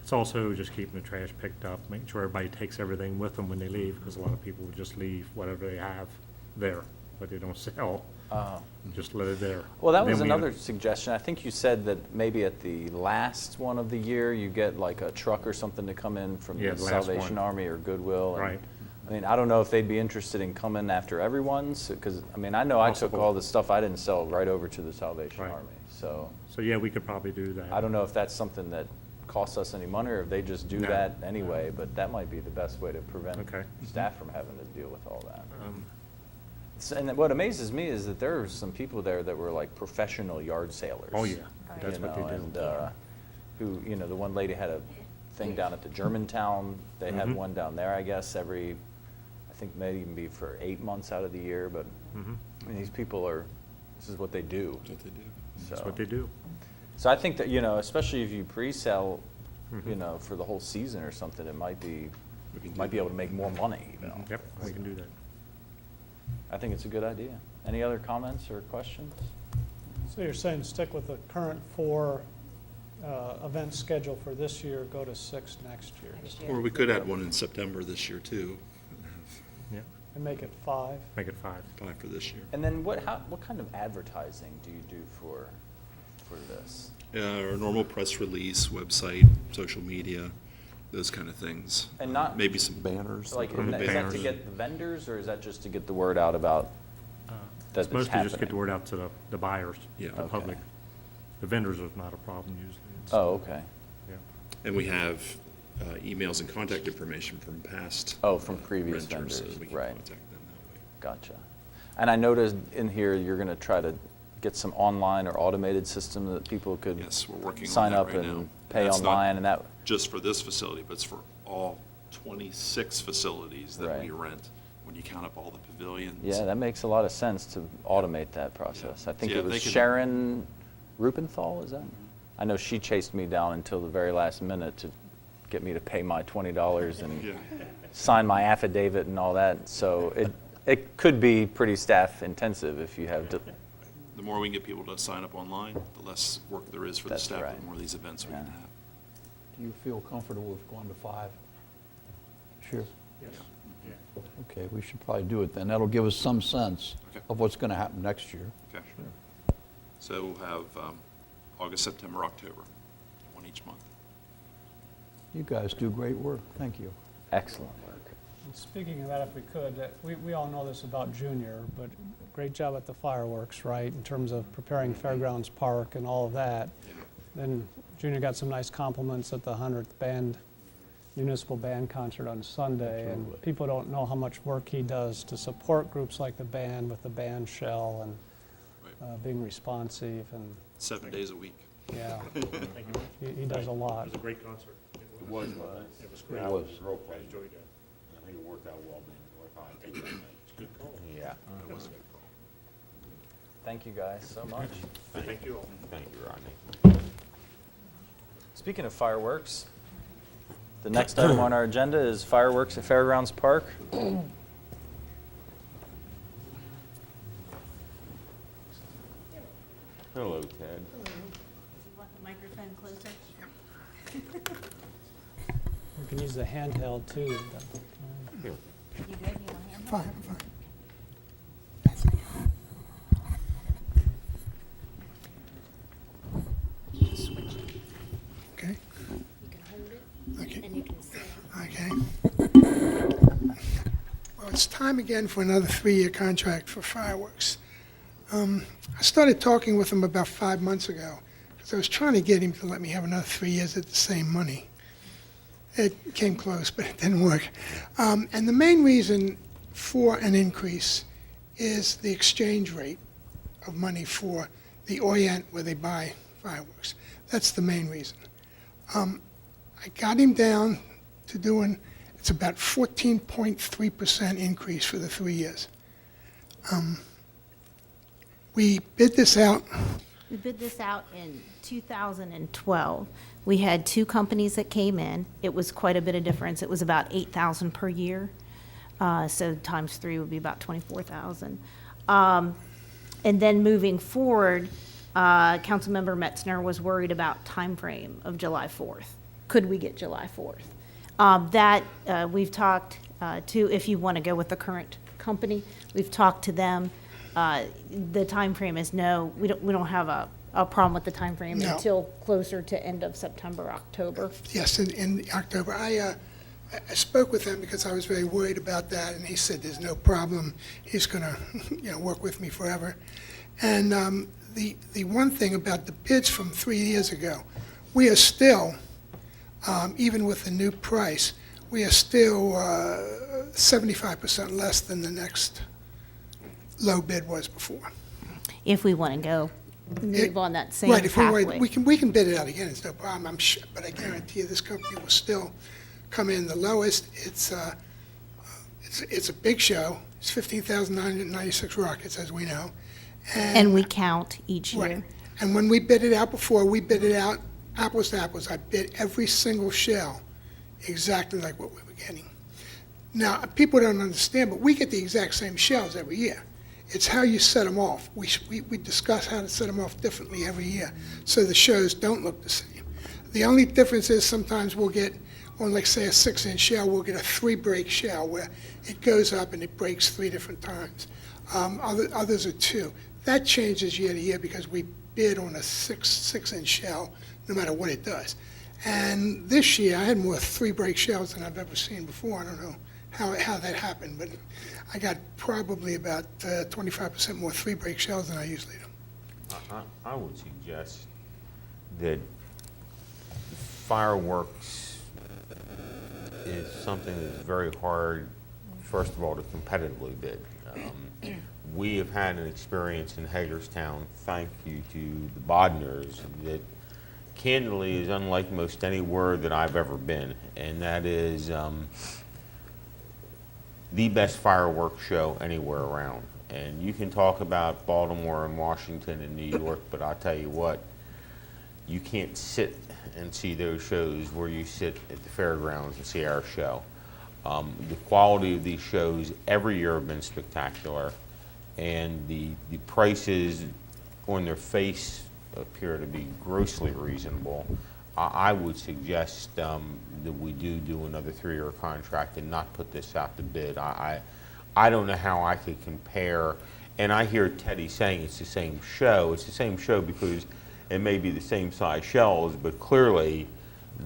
It's also just keeping the trash picked up, making sure everybody takes everything with them when they leave, because a lot of people will just leave whatever they have there, but they don't sell. Just let it there. Well, that Then was we- another suggestion. I think you said that maybe at the last one of the year, you get like a truck or something to come in from Yeah, the the last Salvation one. Army or Goodwill. and- Right. I mean, I don't know if they'd be interested in coming after everyone's, because, I mean, I know I took Possible. all the stuff I didn't sell right over to the Salvation Right. Army. So So, yeah, we could probably do that. I don't know if that's something that costs us any money or if they just do No. that anyway, but that might be the best way to prevent Okay. staff from having to deal with all that. And what amazes me is that there are some people there that were like professional yard sailors. Oh, yeah, you that's what they know, do. And who, the one lady had a thing down at the Germantown. They have Mhm. one down there, I guess, I think maybe even be for 8 months out of the year. But Mhm. I mean, these people this is what they do. That's what they do. That's So- what they do. So I think that, especially if you pre-sell, Mhm. for the whole season or something, it might be, We can do might be that. able to make more money, Yep, we can do that. I think it's a good idea. Any other comments or questions? So you're saying stick with the current 4 event schedule for this year, go to 6 next year, Next Or year. we could add one in September this year too, Yeah, and make it 5? make it 5. 5 for this year. And then what kind of advertising do you do for this? Our normal press release, website, social media, those kind of things. And not- Maybe some banners. Like, From is that to banners. get the vendors, or is that just to get the word out about that It's it's mostly just to get the happening? word out to the buyers, Yeah. the Okay. public. The vendors is not a problem usually. It's- Oh, okay. Yeah. And we have emails and contact information from past. Oh, from previous renters, so vendors, we can right. contact them that way. Gotcha. And I noticed in here, you're going to try to get some online or automated system that people could Yes, we're working on sign that up right and now. pay That's not online, and that, just for this facility, but it's for all 26 facilities that we Right. rent, when you count up all the pavilions. yeah, that makes a lot of sense to automate that process. I think Yeah, it was they can- Sharon Rupenthal, is that? I know she chased me down until the very last minute to get me to pay my $20 and Yeah. sign my affidavit and all that. So it could be pretty staff intensive if you have to, The more we can get people to sign up online, the less work there is for the That's staff, right. the more of these events we can Yeah. have. Do you feel comfortable with going to 5? Sure. Yes. Yeah. Okay, we should probably do it then. That'll give us some sense Okay. of what's going to happen next year. Okay. So we'll have August, September, October, one each month. You guys do great work. Thank you. excellent work. And speaking of that, if we could, we all know this about Junior, but great job at the fireworks, right, in terms of preparing Fairgrounds Park and all of that. Then Junior got some nice compliments at the 100th municipal band concert on Sunday, and people don't know how much work he does to support groups like the band with the band shell and being responsive, and 7 days a week. yeah, Thank you. he does a lot. It was a great concert. It was, It was great. It was. real I pleasure. enjoyed it. I think it worked out well being North High. It's a good call. Yeah. That was a good call. Thank you guys so much. Thank you all. Thank you, Rodney. Speaking of fireworks, the next item on our agenda is fireworks at Fairgrounds Park. Hello, Ted. You want the microphone closer? You can use the handheld too. You good? You want him? Fine, fine. Okay. You can hold it, Okay. and you can say. Okay. Well, it's time again for another 3-year contract for fireworks. I started talking with him about 5 months ago, because I was trying to get him to let me have another 3 years at the same money. It came close, but it didn't work. And the main reason for an increase is the exchange rate of money for the Orient where they buy fireworks. That's the main reason. I got him down to doing, it's about 14.3% increase for the 3 years. We bid this out. We bid this out in 2012. We had 2 companies that came in. It was quite a bit of difference. It was about $8,000 per year. So times 3 would be about $24,000. And then moving forward, Councilmember Metzner was worried about time frame of July 4th. Could we get July 4th? That we've talked to, if you want to go with the current company, we've talked to them. The time frame is no, we don't have a problem with the time frame No. until closer to end of September, October. Yes, in October. I spoke with him because I was very worried about that, and he said there's no problem. He's going to, work with me forever. And the one thing about the bids from 3 years ago, we are still, even with the new price, we are still 75% less than the next low bid was before. If we want to go, move on that same Right, if we pathway. wait, we can bid it out again, it's no problem, I'm sure, but I guarantee you this company will still come in the lowest. It's a big show, it's 15,996 rockets, as we know. And we count each Right. year. And when we bid it out before, we bid it out apples to apples. I bid every single shell exactly like what we were getting. Now, people don't understand, but we get the exact same shells every year. It's how you set them off. We discuss how to set them off differently every year, so the shows don't look the same. The only difference is sometimes we'll get, on like say a 6-inch shell, we'll get a 3-break shell where it goes up and it breaks 3 different times. Others are 2. That changes year to year because we bid on a 6-inch shell no matter what it does. And this year, I had more three-break shells than I've ever seen before. I don't know how that happened, but I got probably about 25% more three-break shells than I usually do. I would suggest that fireworks is something that's very hard, first of all, to competitively bid. We have had an experience in Hagerstown, thank you to the Bodners, that candidly is unlike most anywhere that I've ever been, and that is the best fireworks show anywhere around. And you can talk about Baltimore and Washington and New York, but I'll tell you what, you can't sit and see those shows where you sit at the fairgrounds and see our show. The quality of these shows every year have been spectacular, and the prices on their face appear to be grossly reasonable. I would suggest that we do another 3-year contract and not put this out to bid. I don't know how I could compare, and I hear Teddy saying it's the same show. It's the same show because it may be the same size shells, but clearly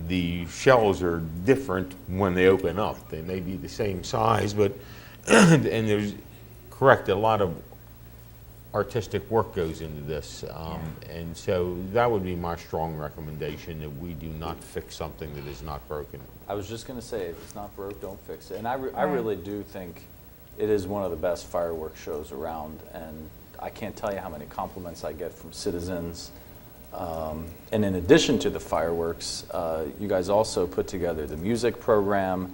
the shells are different when they open up. They may be the same size, but and there's correct, a lot of artistic work goes into this, and so that would be my strong recommendation, that we do not fix something that is not broken. I was just going to say, if it's not broke, don't fix it. And I really do think it is one of the best fireworks shows around, and I can't tell you how many compliments I get from citizens. And in addition to the fireworks, you guys also put together the music program,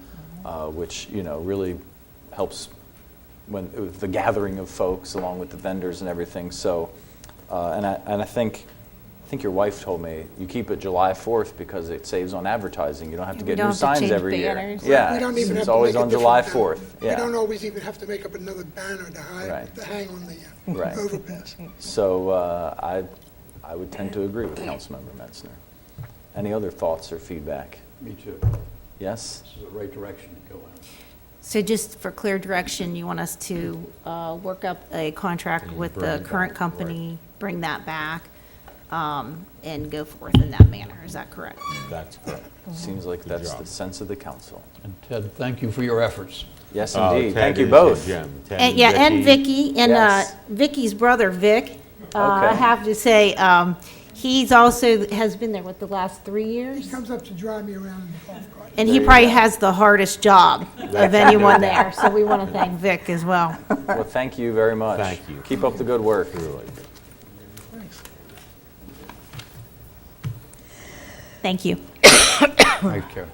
which really helps with the gathering of folks along with the vendors and everything. So, and I think your wife told me you keep it July 4th because it saves on advertising. You don't have to get new signs every year. Yeah, We don't even have it's to always make a on July different 4th. We Yeah. don't always even have to make up another banner to Right. hang on the Right. overpass. So I would tend to agree with Councilmember Metzner. Any other thoughts or feedback? Me too. Yes? This is the right direction to go in. So just for clear direction, you want us to work up a contract with the current company, bring that back, and go forth in that manner. Is that correct? That's correct. Seems like that's job. the sense of the council. And Ted, thank you for your efforts. Yes, Oh, indeed. Ted Thank you is a both. gem. Ted And, yeah, and Vicky, and Yes. Vicky's brother, Vic. I Okay. have to say, he's also has been there, the last 3 years? He comes up to drive me around in the golf cart. And There he you probably go. has the hardest job of anyone there, so we want to thank Vic as well. Well, thank you very much. Thank you. Keep up the good work. Really. Thank you. Thank you.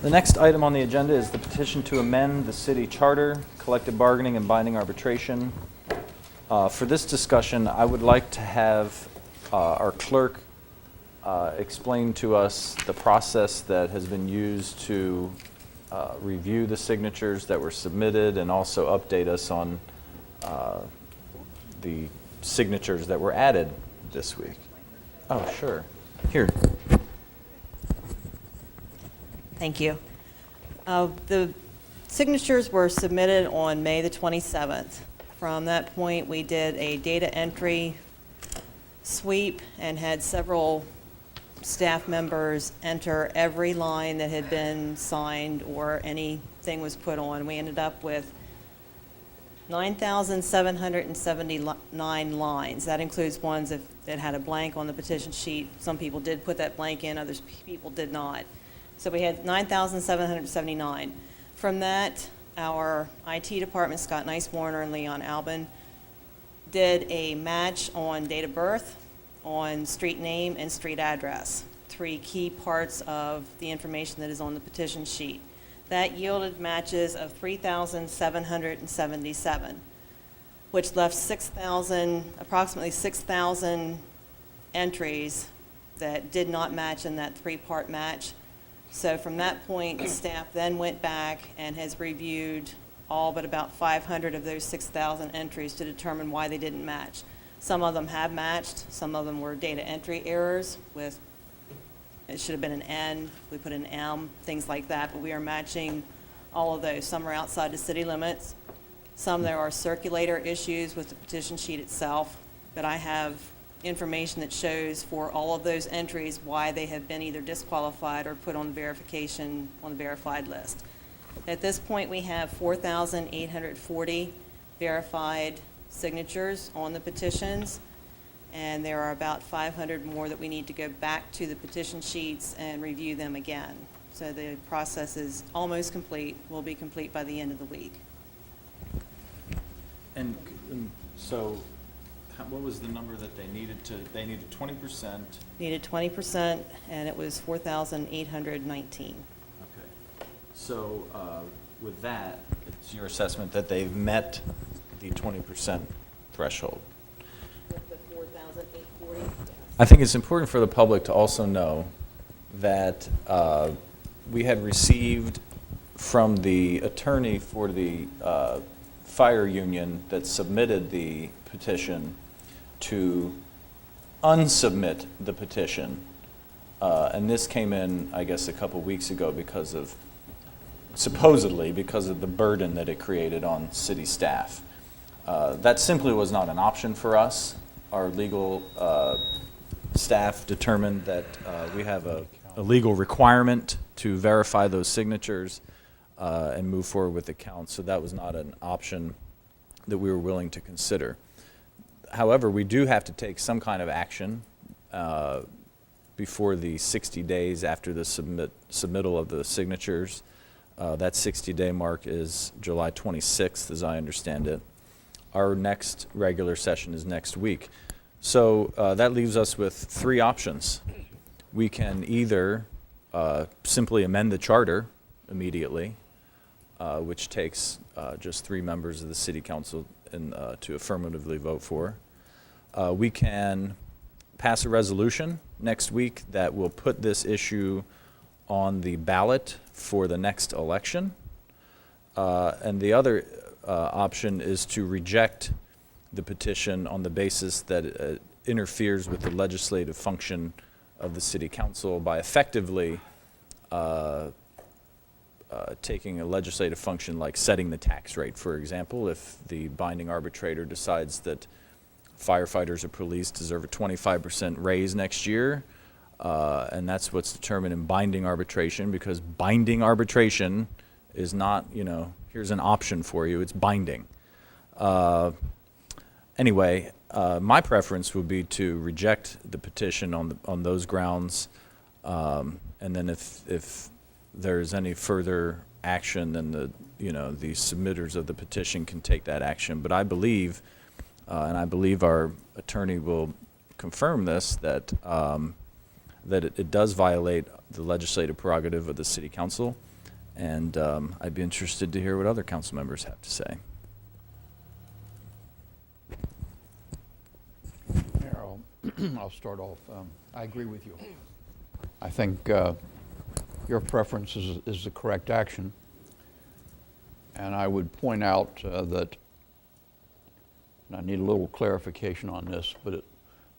The next item on the agenda is the petition to amend the city charter, collective bargaining and binding arbitration. For this discussion, I would like to have our clerk explain to us the process that has been used to review the signatures that were submitted and also update us on the signatures that were added this week. Oh, sure. Here. Thank you. The signatures were submitted on May the 27th. From that point, we did a data entry sweep and had several staff members enter every line that had been signed or anything was put on. We ended up with 9,779 lines. That includes ones that had a blank on the petition sheet. Some people did put that blank in, others people did not. So we had 9,779. From that, our IT department, Scott Nice-Warner and Leon Albin, did a match on date of birth, on street name, and street address, 3 key parts of the information that is on the petition sheet. That yielded matches of 3,777, which left approximately 6,000 entries that did not match in that 3-part match. So from that point, staff then went back and has reviewed all but about 500 of those 6,000 entries to determine why they didn't match. Some of them have matched, some of them were data entry errors with, it should have been an N, we put an M, things like that, but we are matching all of those. Some are outside the city limits, some there are circulator issues with the petition sheet itself, but I have information that shows for all of those entries why they have been either disqualified or put on verification, on the verified list. At this point, we have 4,840 verified signatures on the petitions, and there are about 500 more that we need to go back to the petition sheets and review them again. So the process is almost complete, will be complete by the end of the week. And so, what was the number that they needed they needed 20%? Needed 20%, and it was 4,819. Okay. So, with that, it's your assessment that they've met the 20% threshold? With the 4,840? I think it's important for the public to also know that we had received from the attorney for the fire union that submitted the petition to unsubmit the petition. And this came in, I guess, a couple weeks ago supposedly because of the burden that it created on city staff. That simply was not an option for us. Our legal staff determined that we have a legal requirement to verify those signatures and move forward with the count. So that was not an option that we were willing to consider. However, we do have to take some kind of action before the 60 days after the submittal of the signatures. That 60-day mark is July 26th, as I understand it. Our next regular session is next week. So that leaves us with three options. We can either simply amend the charter immediately, which takes just 3 members of the city council to affirmatively vote for. We can pass a resolution next week that will put this issue on the ballot for the next election. And the other option is to reject the petition on the basis that it interferes with the legislative function of the city council by effectively taking a legislative function like setting the tax rate, for example. If the binding arbitrator decides that firefighters or police deserve a 25% raise next year, and that's what's determined in binding arbitration, because binding arbitration is not, here's an option for you, it's binding. Anyway, my preference would be to reject the petition on those grounds, and then if there's any further action, then the submitters of the petition can take that action. But I believe, and I believe our attorney will confirm this, that it does violate the legislative prerogative of the city council, and I'd be interested to hear what other council members have to say. I'll start off. I agree with you. I think your preference is the correct action. And I would point out that, and I need a little clarification on this, but it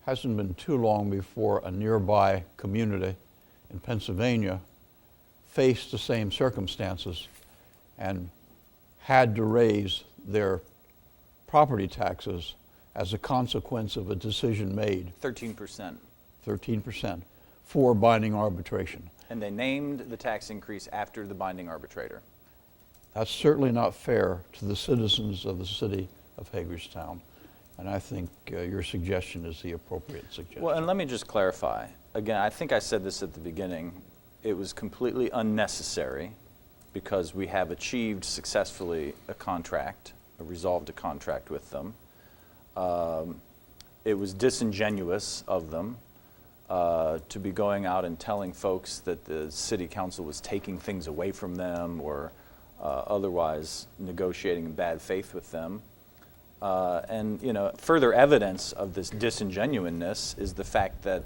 hasn't been too long before a nearby community in Pennsylvania faced the same circumstances and had to raise their property taxes as a consequence of a decision made. 13%. 13% for binding arbitration. And they named the tax increase after the binding arbitrator. That's certainly not fair to the citizens of the city of Hagerstown. And I think your suggestion is the appropriate suggestion. Well, and let me just clarify. Again, I think I said this at the beginning. It was completely unnecessary because we have achieved successfully resolved a contract with them. It was disingenuous of them to be going out and telling folks that the city council was taking things away from them or otherwise negotiating in bad faith with them. And further evidence of this disingenuousness is the fact that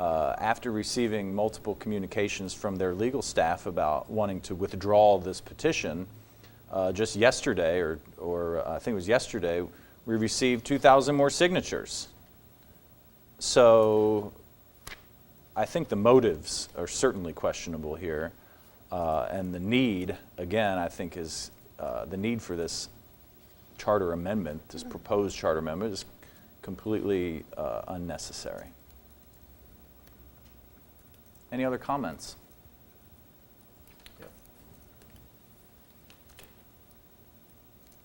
after receiving multiple communications from their legal staff about wanting to withdraw this petition, just yesterday, or I think it was yesterday, we received 2,000 more signatures. So I think the motives are certainly questionable here. And the need, again, I think is the need for this charter amendment, this proposed charter amendment is completely unnecessary. Any other comments?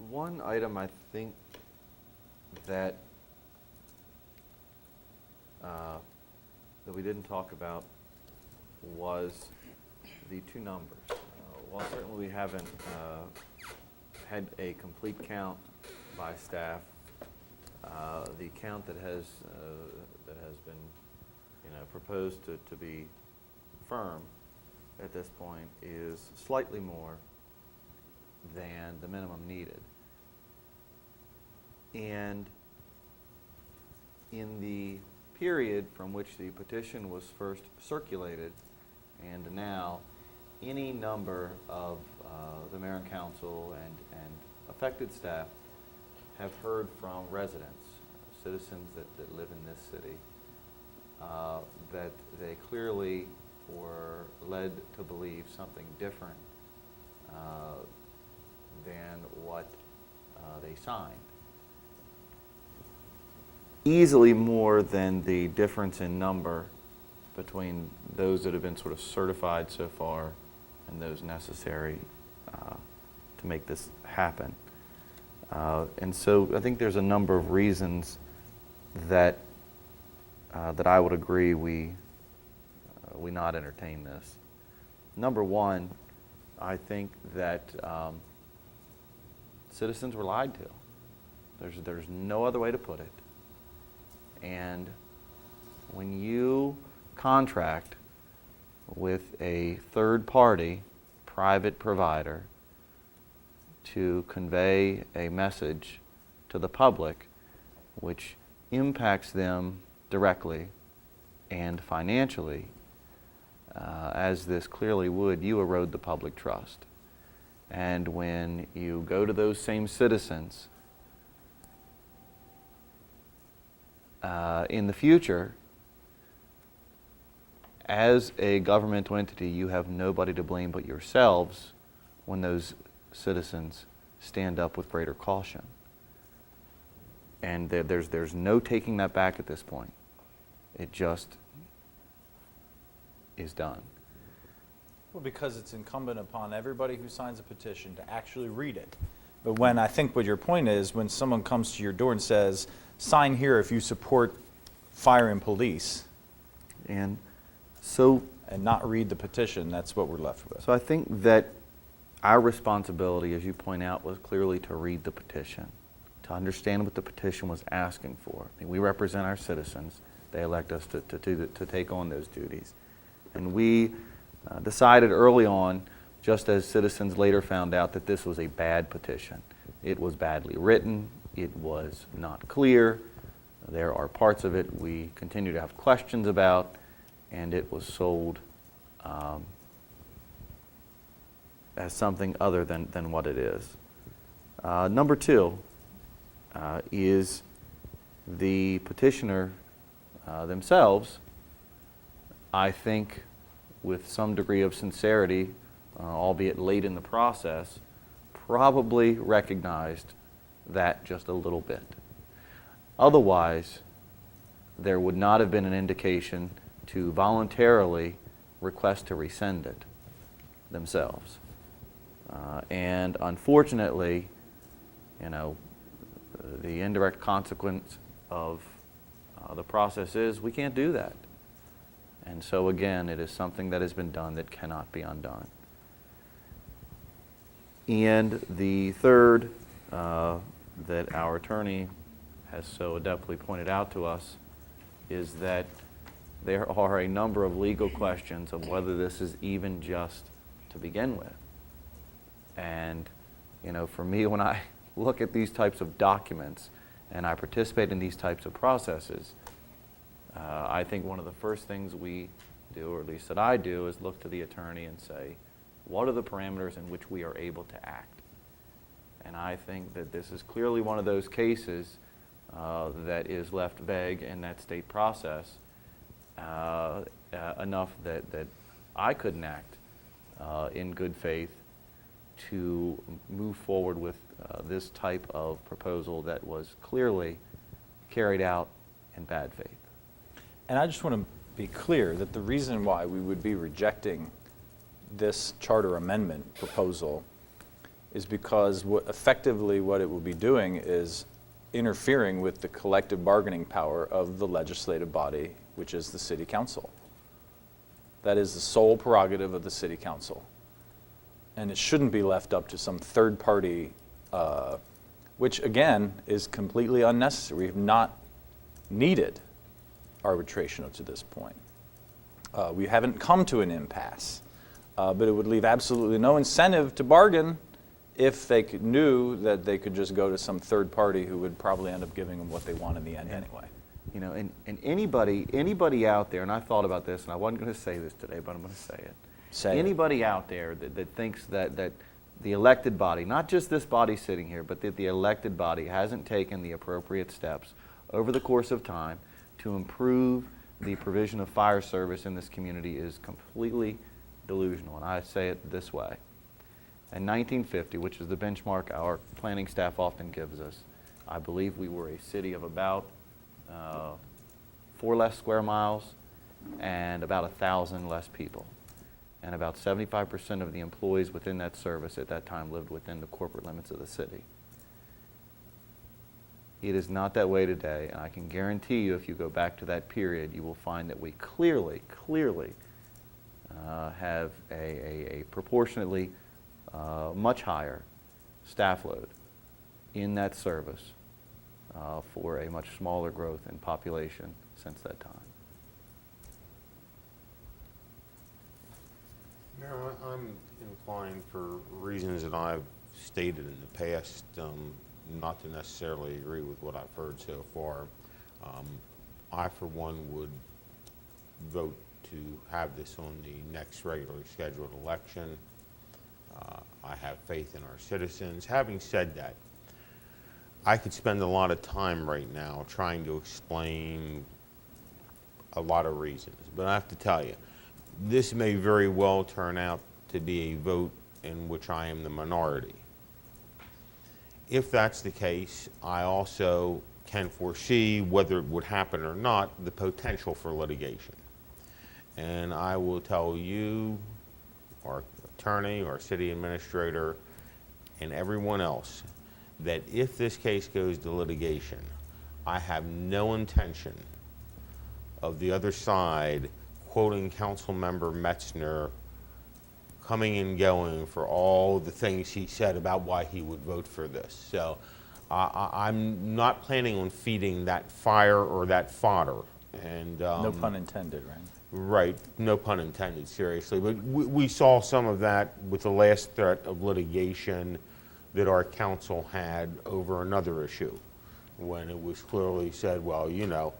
One item I think that that we didn't talk about was the two numbers. While certainly we haven't had a complete count by staff, the count that has been, proposed to be firm at this point is slightly more than the minimum needed. And in the period from which the petition was first circulated and now, any number of the mayor and council and affected staff have heard from residents, citizens that live in this city, that they clearly were led to believe something different than what they signed. Easily more than the difference in number between those that have been sort of certified so far and those necessary to make this happen. And so I think there's a number of reasons that that I would agree we not entertain this. Number one, I think that citizens were lied to. There's no other way to put it. And when you contract with a third-party private provider to convey a message to the public which impacts them directly and financially, as this clearly would, you erode the public trust. And when you go to those same citizens in the future, as a governmental entity, you have nobody to blame but yourselves when those citizens stand up with greater caution. And there's no taking that back at this point. It just is done. Well, because it's incumbent upon everybody who signs a petition to actually read it. But when I think what your point is, when someone comes to your door and says, sign here if you support fire and police, And so, and not read the petition, that's what we're left with. so I think that our responsibility, as you point out, was clearly to read the petition, to understand what the petition was asking for. I mean, we represent our citizens. They elect us to take on those duties. And we decided early on, just as citizens later found out, that this was a bad petition. It was badly written. It was not clear. There are parts of it we continue to have questions about, and it was sold as something other than what it is. Number two is the petitioner themselves, I think, with some degree of sincerity, albeit late in the process, probably recognized that just a little bit. Otherwise, there would not have been an indication to voluntarily request to rescind it themselves. And unfortunately, the indirect consequence of the process is we can't do that. And so again, it is something that has been done that cannot be undone. And the third that our attorney has so adeptly pointed out to us is that there are a number of legal questions of whether this is even just to begin with. And, for me, when I look at these types of documents and I participate in these types of processes, I think one of the first things we do, or at least that I do, is look to the attorney and say, what are the parameters in which we are able to act? And I think that this is clearly one of those cases that is left vague in that state process enough that I couldn't act in good faith to move forward with this type of proposal that was clearly carried out in bad faith. And I just want to be clear that the reason why we would be rejecting this charter amendment proposal is because effectively what it will be doing is interfering with the collective bargaining power of the legislative body, which is the city council. That is the sole prerogative of the city council. And it shouldn't be left up to some third party, which again is completely unnecessary. We've not needed arbitration up to this point. We haven't come to an impasse, but it would leave absolutely no incentive to bargain if they knew that they could just go to some third party who would probably end up giving them what they want in the end anyway. You know, and anybody out there, and I thought about this, and I wasn't going to say this today, but I'm going to say it. Anybody out there that thinks that the elected body, not just this body sitting here, but that the elected body hasn't taken the appropriate steps over the course of time to improve the provision of fire service in this community is completely delusional. And I say it this way. In 1950, which is the benchmark our planning staff often gives us, I believe we were a city of about 4 less square miles and about 1,000 less people. And about 75% of the employees within that service at that time lived within the corporate limits of the city. It is not that way today, and I can guarantee you if you go back to that period, you will find that we clearly have a proportionately much higher staff load in that service for a much smaller growth in population since that time. Mayor, I'm inclined, for reasons that I've stated in the past, not to necessarily agree with what I've heard so far. I, for one, would vote to have this on the next regularly scheduled election. I have faith in our citizens. Having said that, I could spend a lot of time right now trying to explain a lot of reasons, but I have to tell you, this may very well turn out to be a vote in which I am the minority. If that's the case, I also can foresee, whether it would happen or not, the potential for litigation. And I will tell you, our attorney, our city administrator, and everyone else, that if this case goes to litigation, I have no intention of the other side quoting Councilmember Metzner coming and going for all the things he said about why he would vote for this. So I'm not planning on feeding that fire or that fodder. And No pun intended, right? Right, no pun intended, seriously. But we saw some of that with the last threat of litigation that our council had over another issue, when it was clearly said, well, you know,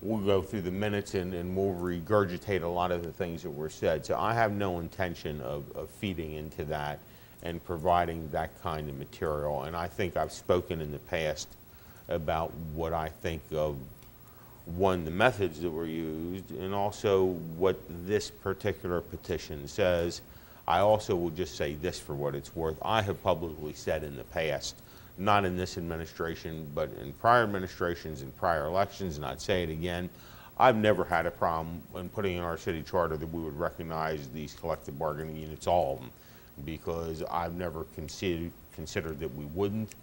we'll go through the minutes and we'll regurgitate a lot of the things that were said. So I have no intention of feeding into that and providing that kind of material. And I think I've spoken in the past about what I think of, one, the methods that were used, and also what this particular petition says. I also will just say this for what it's worth. I have publicly said in the past, not in this administration, but in prior administrations and prior elections, and I'd say it again, I've never had a problem in putting in our city charter that we would recognize these collective bargaining units, all of them, because I've never considered that we wouldn't.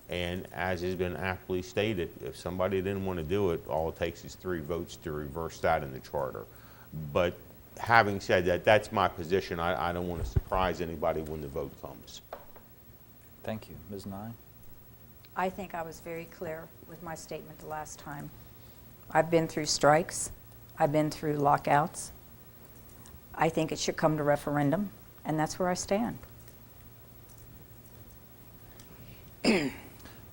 And as has been aptly stated, if somebody didn't want to do it, all it takes is 3 votes to reverse that in the charter. But having said that, that's my position. I don't want to surprise anybody when the vote comes. Thank you. Ms. Nye? I think I was very clear with my statement the last time. I've been through strikes. I've been through lockouts. I think it should come to referendum, and that's where I stand.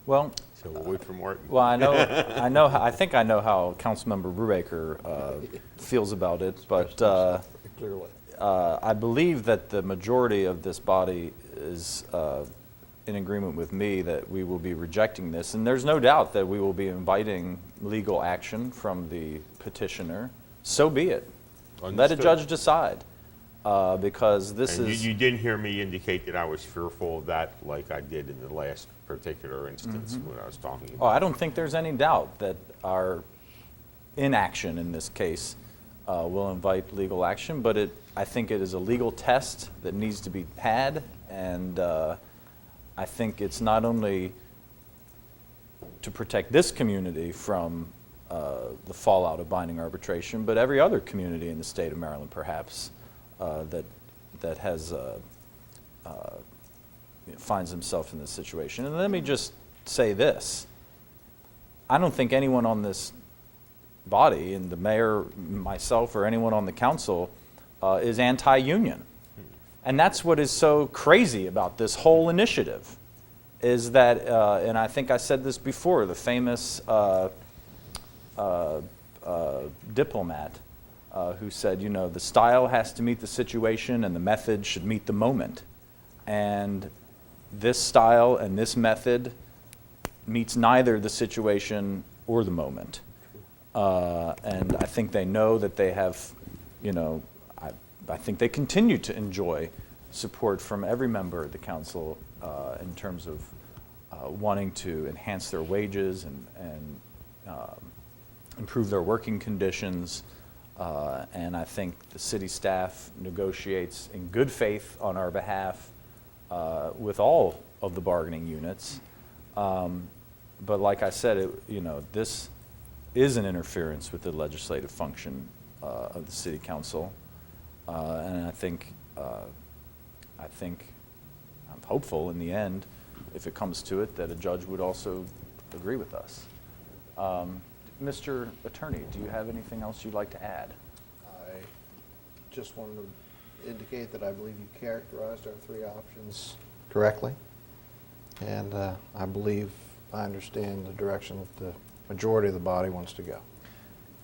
Well, so we'll wait for Martin. Well, I think I know how Councilmember Brubaker feels about it, but I believe that the majority of this body is in agreement with me that we will be rejecting this, and there's no doubt that we will be inviting legal action from the petitioner. So be it. Understood. Let a judge decide. because this And is... you didn't hear me indicate that I was fearful of that like I did in the last particular instance when I was talking Oh, about. I don't think there's any doubt that our inaction in this case will invite legal action, but I think it is a legal test that needs to be had, and I think it's not only to protect this community from the fallout of binding arbitration, but every other community in the state of Maryland, perhaps, that has finds himself in this situation. And let me just say this. I don't think anyone on this body, and the mayor, myself, or anyone on the council is anti-union. And that's what is so crazy about this whole initiative, is that, and I think I said this before, the famous diplomat who said, you know, the style has to meet the situation and the method should meet the moment. And this style and this method meets neither the situation or the moment. And I think they know that they have, you know, I think they continue to enjoy support from every member of the council in terms of wanting to enhance their wages and improve their working conditions. And I think the city staff negotiates in good faith on our behalf with all of the bargaining units. But like I said, you know, this is an interference with the legislative function of the city council. And I think I'm hopeful in the end, if it comes to it, that a judge would also agree with us. Mr. Attorney, do you have anything else you'd like to add? I just wanted to indicate that I believe you characterized our three options correctly. And I believe I understand the direction that the majority of the body wants to go.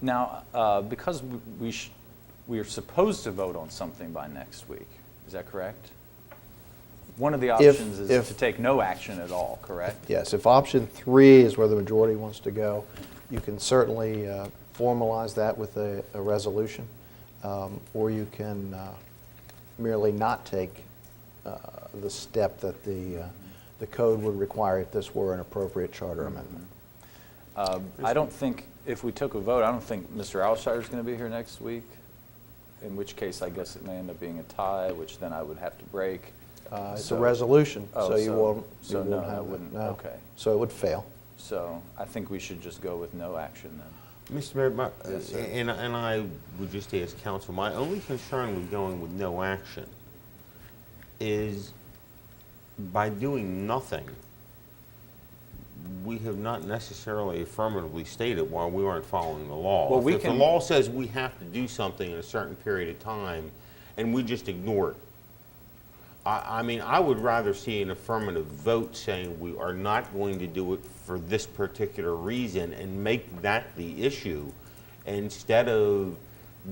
Now, because we are supposed to vote on something by next week, is that correct? One of the options is to take no action at all, correct? Yes, if option 3 is where the majority wants to go, you can certainly formalize that with a resolution, or you can merely not take the step that the code would require if this were an appropriate charter amendment. I don't think, if we took a vote, I don't think Mr. Alshire is going to be here next week, in which case I guess it may end up being a tie, which then I would have to break. It's a resolution, so you won't no, have I it. wouldn't, No. okay. So it would fail. So I think we should just go with no action then. Mr. Mayor, Yes, sir. and I would just ask council, my only concern with going with no action is by doing nothing, we have not necessarily affirmatively stated why we aren't following the law. Well, If the law says we have to do something in a certain period of time and we just ignore it, I mean, I would rather see an affirmative vote saying we are not going to do it for this particular reason and make that the issue instead of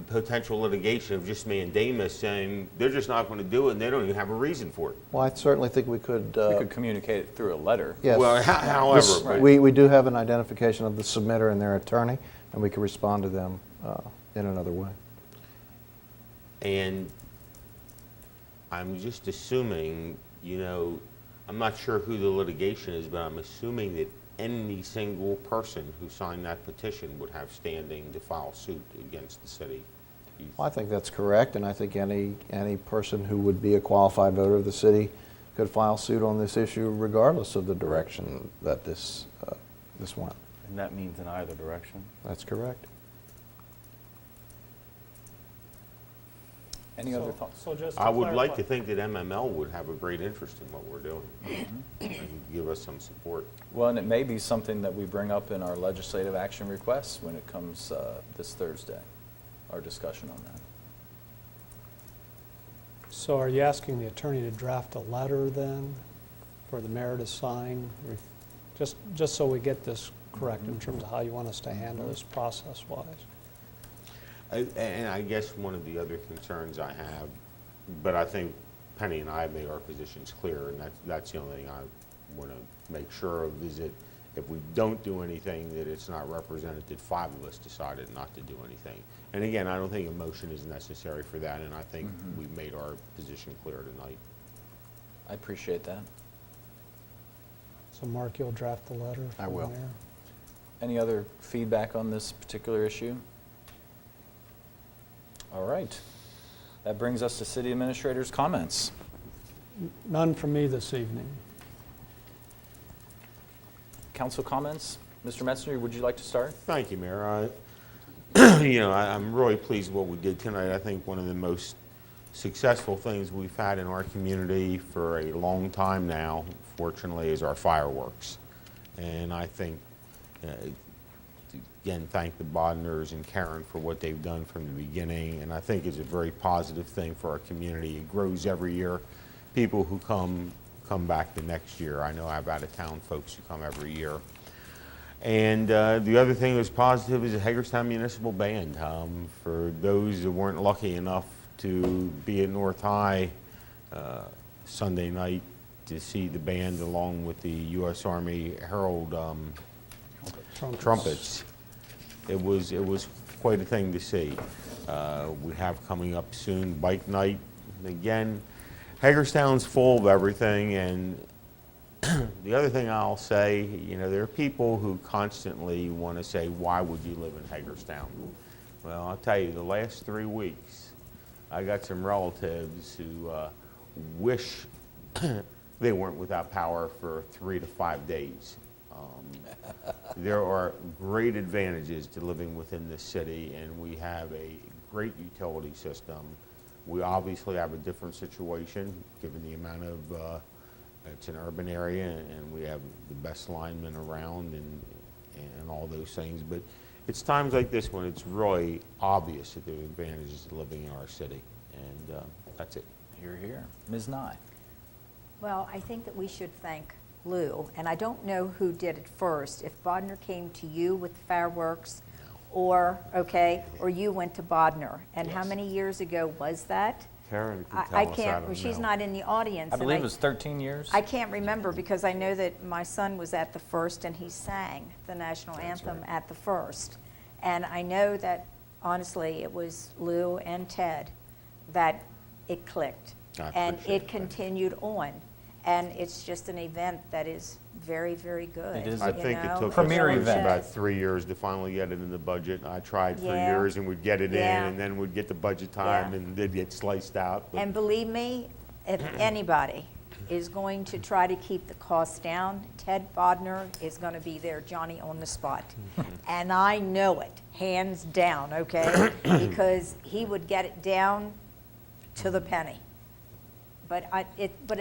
potential litigation of just mandamus saying they're just not going to do it and they don't even have a reason for it. Well, I certainly think we could... We could communicate it through a letter. Yes. Well, however... We do have an identification of the submitter and their attorney, and we can respond to them in another way. And I'm just assuming, you know, I'm not sure who the litigation is, but I'm assuming that any single person who signed that petition would have standing to file suit against the city. Well, I think that's correct, and I think any person who would be a qualified voter of the city could file suit on this issue regardless of the direction that this went. And that means in either direction? That's correct. Any other thoughts? So just to I would like clarify- to think that MML would have a great interest in what we're doing and give us some support. Well, and it may be something that we bring up in our legislative action requests when it comes this Thursday, our discussion on that. So are you asking the attorney to draft a letter then for the mayor to sign? Just so we get this correct in terms of how you want us to handle this process-wise. And I guess one of the other concerns I have, but I think Penny and I have made our positions clear, and that's the only thing I want to make sure of, is that if we don't do anything, that it's not represented that 5 of us decided not to do anything. And again, I don't think a motion is necessary for that, and I think we've made our position clear tonight. I appreciate that. So Mark, you'll draft the letter? I for the will. mayor? Any other feedback on this particular issue? All right. That brings us to city administrator's comments. None from me this evening. Council comments? Mr. Metzner, would you like to start? Thank you, Mayor. I'm really pleased with what we did tonight. I think one of the most successful things we've had in our community for a long time now, fortunately, is our fireworks. And I think, again, thank the Bodners and Karen for what they've done from the beginning. And I think it's a very positive thing for our community. It grows every year. People who come back the next year. I know I have out-of-town folks who come every year. And the other thing that was positive is the Hagerstown Municipal Band. For those who weren't lucky enough to be at North High Sunday night to see the band along with the U.S. Army Herald trumpets, it was quite a thing to see. We have coming up soon Bike Night. Again, Hagerstown's full of everything, and the other thing I'll say, there are people who constantly want to say, why would you live in Hagerstown? Well, I'll tell you, the last 3 weeks, I got some relatives who wish they weren't without power for 3 to 5 days. There are great advantages to living within this city, and we have a great utility system. We obviously have a different situation, given the amount of, it's an urban area, and we have the best linemen around and all those things. But it's times like this when it's really obvious that there are advantages to living in our city. And that's it. Hear, hear. Ms. Nye. Well, I think that we should thank Lou, and I don't know who did it first, if Bodner came to you with fireworks, or you went to Bodner. And how many years ago was that? Karen can tell I us, can't, she's not in the audience. I and believe it was 13 years. I can't remember, because I know that my son was at the first and he sang the national anthem at the first. And I know that, honestly, it was Lou and Ted that it clicked. And it continued on. And it's just an event that is very, very good. It is. I think it took Premier us event. about 3 years to finally get it in the budget. I tried for Yeah. years, and we'd get it in, Yeah. and then we'd get the budget time, Yeah. and they'd get sliced out. But And believe me, if anybody is going to try to keep the costs down, Ted Bodner is going to be there, Johnny on the spot. And I know it, hands down, okay? Because he would get it down to the penny. But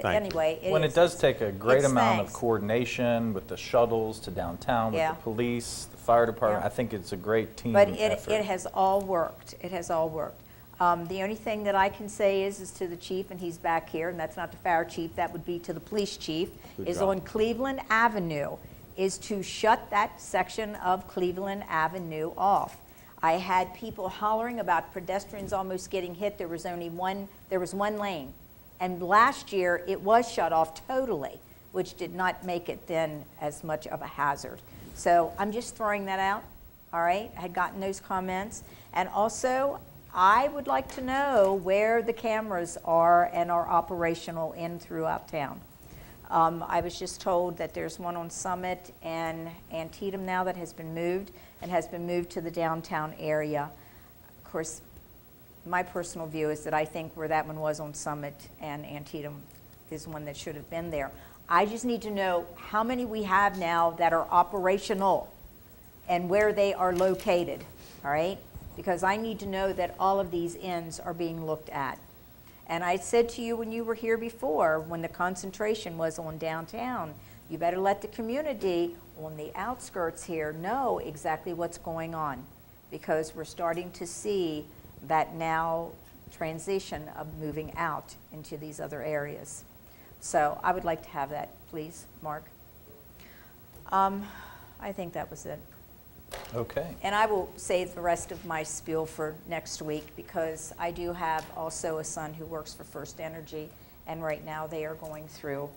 anyway, When it does take a great it's amount of thanks. coordination with the shuttles to downtown, with Yeah. the police, the fire department, Yeah. I think it's a great team But effort. it has all worked. It has all worked. The only thing that I can say is to the chief, and he's back here, and that's not the fire chief, that would be to the police chief, Good is job. on Cleveland Avenue, is to shut that section of Cleveland Avenue off. I had people hollering about pedestrians almost getting hit. There was one lane. And last year, it was shut off totally, which did not make it then as much of a hazard. So I'm just throwing that out, all right? I had gotten those comments. And also, I would like to know where the cameras are and are operational in throughout town. I was just told that there's one on Summit and Antietam now that has been moved, and has been moved to the downtown area. Of course, my personal view is that I think where that one was on Summit and Antietam is one that should have been there. I just need to know how many we have now that are operational and where they are located, all right? Because I need to know that all of these ends are being looked at. And I said to you when you were here before, when the concentration was on downtown, you better let the community on the outskirts here know exactly what's going on, because we're starting to see that now transition of moving out into these other areas. So I would like to have that, please, Mark. I think that was it. Okay. And I will save the rest of my spiel for next week, because I do have also a son who works for First Energy, and right now they are going through,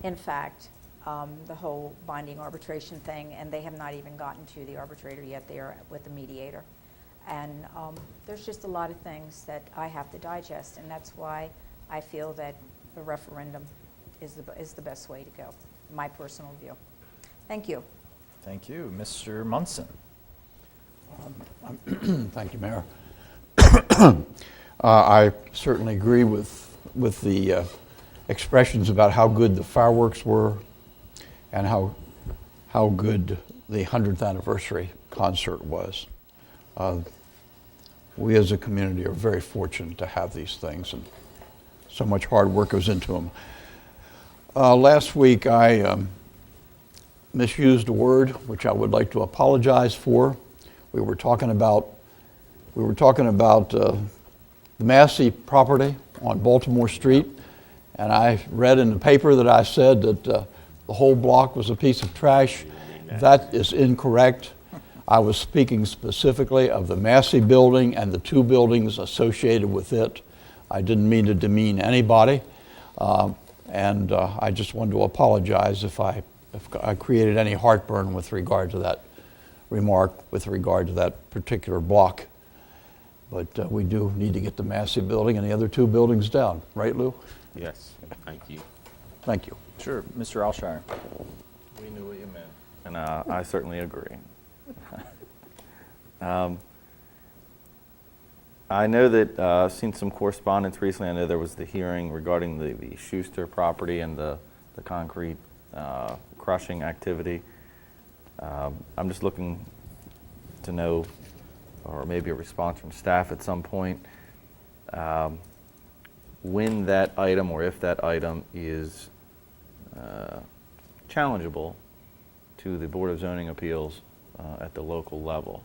in fact, the whole binding arbitration thing, and they have not even gotten to the arbitrator yet. They are with the mediator. And there's just a lot of things that I have to digest, and that's why I feel that the referendum is the best way to go, my personal view. Thank you. Thank you. Mr. Munson. Thank you, Mayor. I certainly agree with the expressions about how good the fireworks were and how good the 100th anniversary concert was. We as a community are very fortunate to have these things, and so much hard work goes into them. Last week I misused a word which I would like to apologize for. We were talking about the Massey property on Baltimore Street, and I read in the paper that I said that the whole block was a piece of trash. That is incorrect. I was speaking specifically of the Massey building and the 2 buildings associated with it. I didn't mean to demean anybody, and I just wanted to apologize if I created any heartburn with regard to that remark, with regard to that particular block. But we do need to get the Massey building and the other 2 buildings down. Right, Lou? Yes, thank you. Thank you. Sure. Mr. Alshire. We knew what you meant. And I certainly agree. I know that I've seen some correspondence recently. I know there was the hearing regarding the Schuster property and the concrete crushing activity. I'm just looking to know, or maybe a response from staff at some point, when that item or if that item is challengeable to the Board of Zoning Appeals at the local level.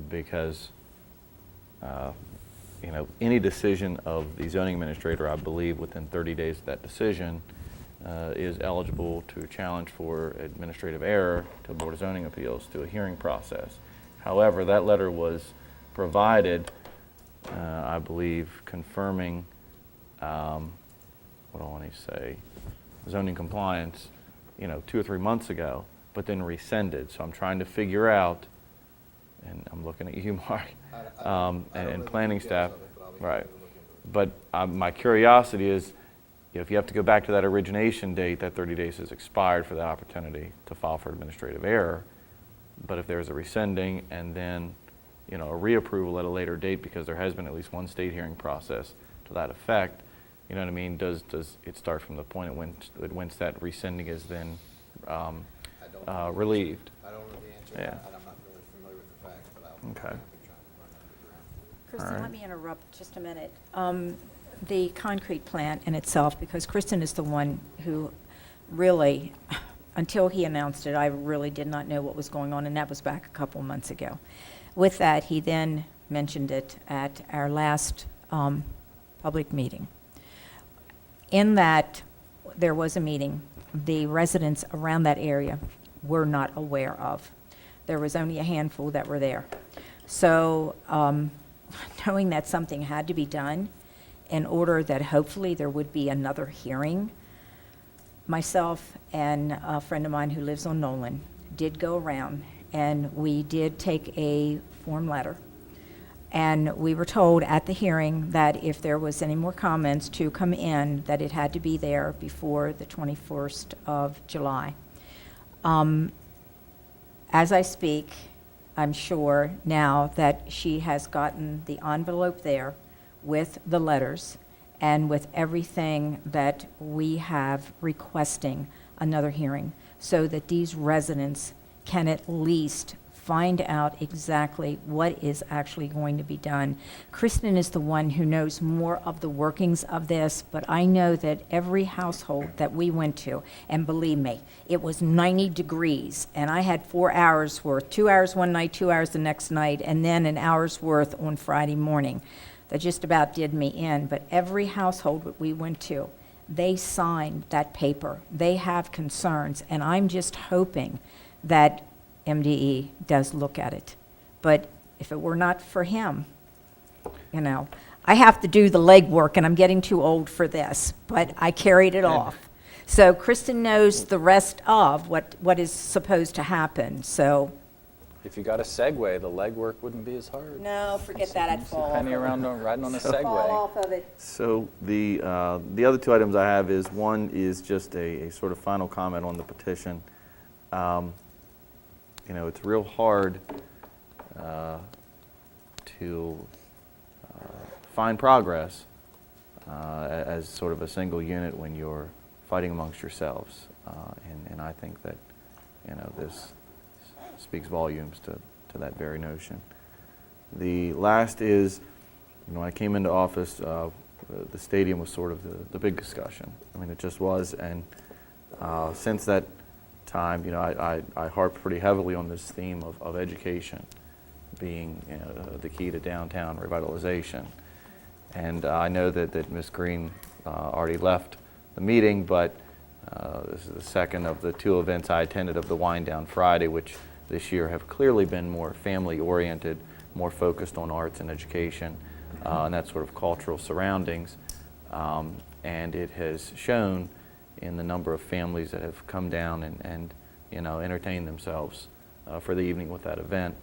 Because any decision of the zoning administrator, I believe, within 30 days of that decision is eligible to challenge for administrative error to the Board of Zoning Appeals to a hearing process. However, that letter was provided, I believe, confirming, what do I want to say, zoning compliance, 2 or 3 months ago, but then rescinded. So I'm trying to figure out, and I'm looking at you, Mark, and planning staff, right? But my curiosity is, if you have to go back to that origination date, that 30 days has expired for that opportunity to file for administrative error. But if there's a rescinding and then, a reapproval at a later date because there has been at least one state hearing process to that effect, you know what I mean? Does it start from the point at whence that rescinding is then relieved? I don't know the answer to Yeah. that. I'm not really familiar with the facts, but I'll Okay. be trying to run that Kristen, right. let me interrupt just a minute. The concrete plant in itself, because Kristen is the one who really, until he announced it, I really did not know what was going on, and that was back a couple months ago. With that, he then mentioned it at our last public meeting. In that, there was a meeting the residents around that area were not aware of. There was only a handful that were there. So knowing that something had to be done in order that hopefully there would be another hearing, myself and a friend of mine who lives on Nolan did go around, and we did take a form letter. And we were told at the hearing that if there was any more comments to come in, that it had to be there before the 21st of July. As I speak, I'm sure now that she has gotten the envelope there with the letters and with everything that we have requesting another hearing, so that these residents can at least find out exactly what is actually going to be done. Kristen is the one who knows more of the workings of this, but I know that every household that we went to, and believe me, it was 90 degrees, and I had 4 hours worth, 2 hours one night, 2 hours the next night, and then an hour's worth on Friday morning. That just about did me in, but every household that we went to, they signed that paper. They have concerns, and I'm just hoping that MDE does look at it. But if it were not for him, I have to do the legwork, and I'm getting too old for this, but I carried it off. So Kristen knows the rest of what is supposed to happen, so. If you got a Segway, the legwork wouldn't be as hard. No, forget that, I'd fall off Penny of it. around riding on a Fall Segway. off of it. So the other two items I have is, one is just a sort of final comment on the petition. You know, it's real hard to find progress as sort of a single unit when you're fighting amongst yourselves. And I think that, you know, this speaks volumes to that very notion. The last is, you know, when I came into office, the stadium was sort of the big discussion. I mean, it just was, and since that time, you know, I harped pretty heavily on this theme of education being, you know, the key to downtown revitalization. And I know that Ms. Green already left the meeting, but this is the second of the two events I attended of the Wind Down Friday, which this year have clearly been more family-oriented, more focused on arts and education, and that sort of cultural surroundings. And it has shown in the number of families that have come down and you know, entertained themselves for the evening with that event.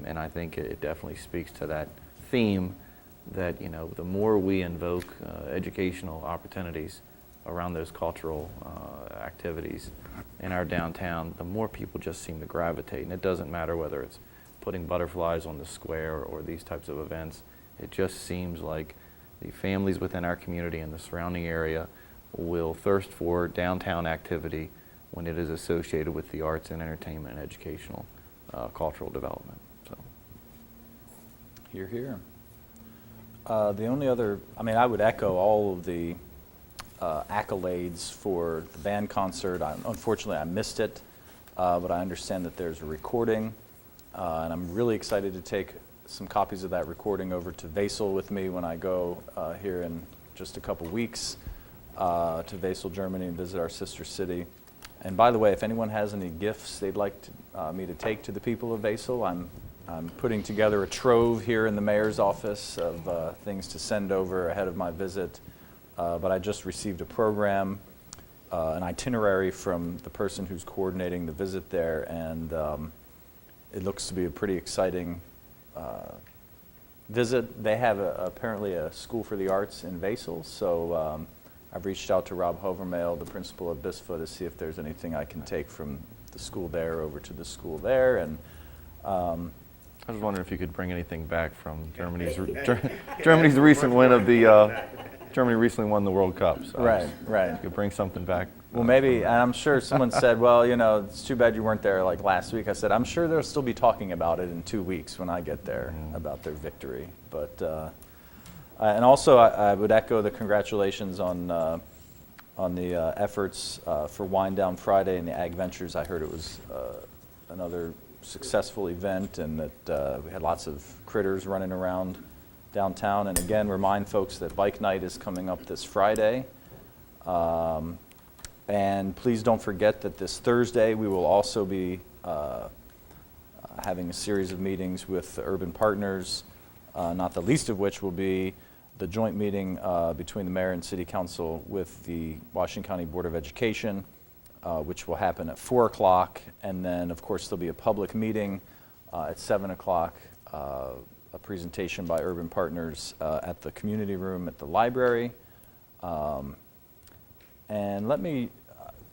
And I think it definitely speaks to that theme that, you know, the more we invoke educational opportunities around those cultural activities in our downtown, the more people just seem to gravitate. And it doesn't matter whether it's putting butterflies on the square or these types of events. It just seems like the families within our community and the surrounding area will thirst for downtown activity when it is associated with the arts and entertainment and educational cultural development. So, Hear, hear. The only other, I mean, I would echo all of the accolades for the band concert. Unfortunately, I missed it, but I understand that there's a recording, and I'm really excited to take some copies of that recording over to Wesel with me when I go here in just a couple weeks to Wesel, Germany, and visit our sister city. And by the way, if anyone has any gifts they'd like me to take to the people of Wesel, I'm putting together a trove here in the mayor's office of things to send over ahead of my visit. But I just received a program, an itinerary from the person who's coordinating the visit there, and it looks to be a pretty exciting visit. They have apparently a school for the arts in Wesel, so I've reached out to Rob Hovermail, the principal of BISFA, to see if there's anything I can take from the school there over to the school there. And I was wondering if you could bring anything back from Germany's recent win of the Germany recently won the World Cup. So right. You could bring something back. Well, maybe, and I'm sure someone said, well, you know, it's too bad you weren't there like last week. I said, I'm sure they'll still be talking about it in 2 weeks when I get there about their victory. But and also, I would echo the congratulations on the efforts for Wind Down Friday and the Ag Ventures. I heard it was another successful event, and that we had lots of critters running around downtown. And again, remind folks that Bike Night is coming up this Friday. And please don't forget that this Thursday we will also be having a series of meetings with the urban partners, not the least of which will be the joint meeting between the mayor and city council with the Washington County Board of Education, which will happen at 4 o'clock. And then, of course, there'll be a public meeting at 7 o'clock, a presentation by urban partners at the community room at the library. And let me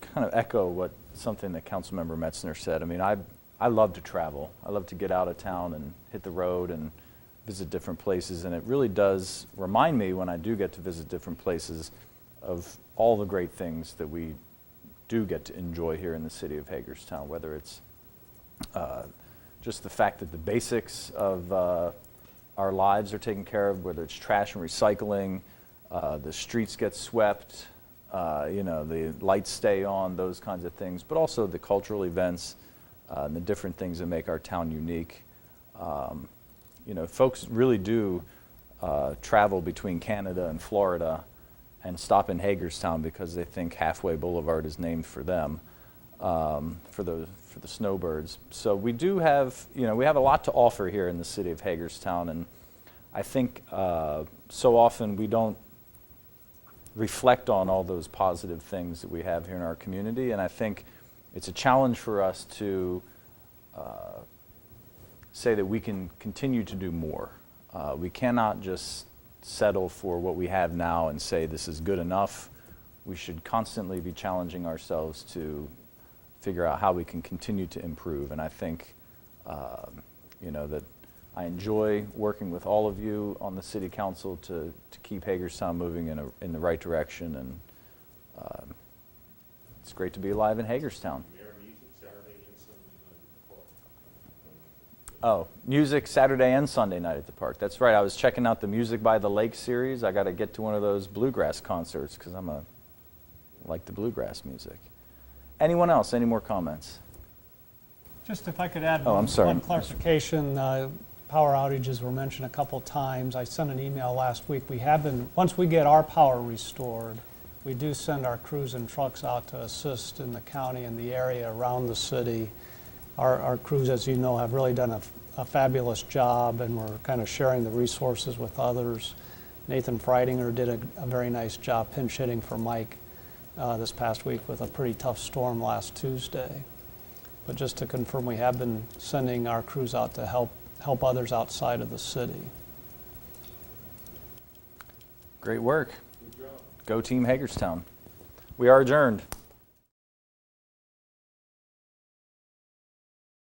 kind of echo something that Councilmember Metzner said. I mean, I love to travel. I love to get out of town and hit the road and visit different places, and it really does remind me when I do get to visit different places of all the great things that we do get to enjoy here in the city of Hagerstown, whether it's just the fact that the basics of our lives are taken care of, whether it's trash and recycling, the streets get swept, you know, the lights stay on, those kinds of things, but also the cultural events and the different things that make our town unique. You know, folks really do travel between Canada and Florida and stop in Hagerstown because they think Halfway Boulevard is named for them, for the snowbirds. So we do have, you know, we have a lot to offer here in the city of Hagerstown, and I think so often we don't reflect on all those positive things that we have here in our community. And I think it's a challenge for us to say that we can continue to do more. We cannot just settle for what we have now and say this is good enough. We should constantly be challenging ourselves to figure out how we can continue to improve. And I think, that I enjoy working with all of you on the city council to keep Hagerstown moving in the right direction. And it's great to be alive in Hagerstown. Oh, music Saturday and Sunday night at the park. That's right. I was checking out the Music by the Lake series. I got to get to one of those bluegrass concerts because I like the bluegrass music. Anyone else? Any more comments? Just if I could add Oh, I'm sorry. one clarification. Power outages were mentioned a couple times. I sent an email last week. Once we get our power restored, we do send our crews and trucks out to assist in the county and the area around the city. Our crews, as you know, have really done a fabulous job, and we're kind of sharing the resources with others. Nathan Freidinger did a very nice job pinch hitting for Mike this past week with a pretty tough storm last Tuesday. But just to confirm, we have been sending our crews out to help others outside of the city. Great work. Go Team Hagerstown. We are adjourned.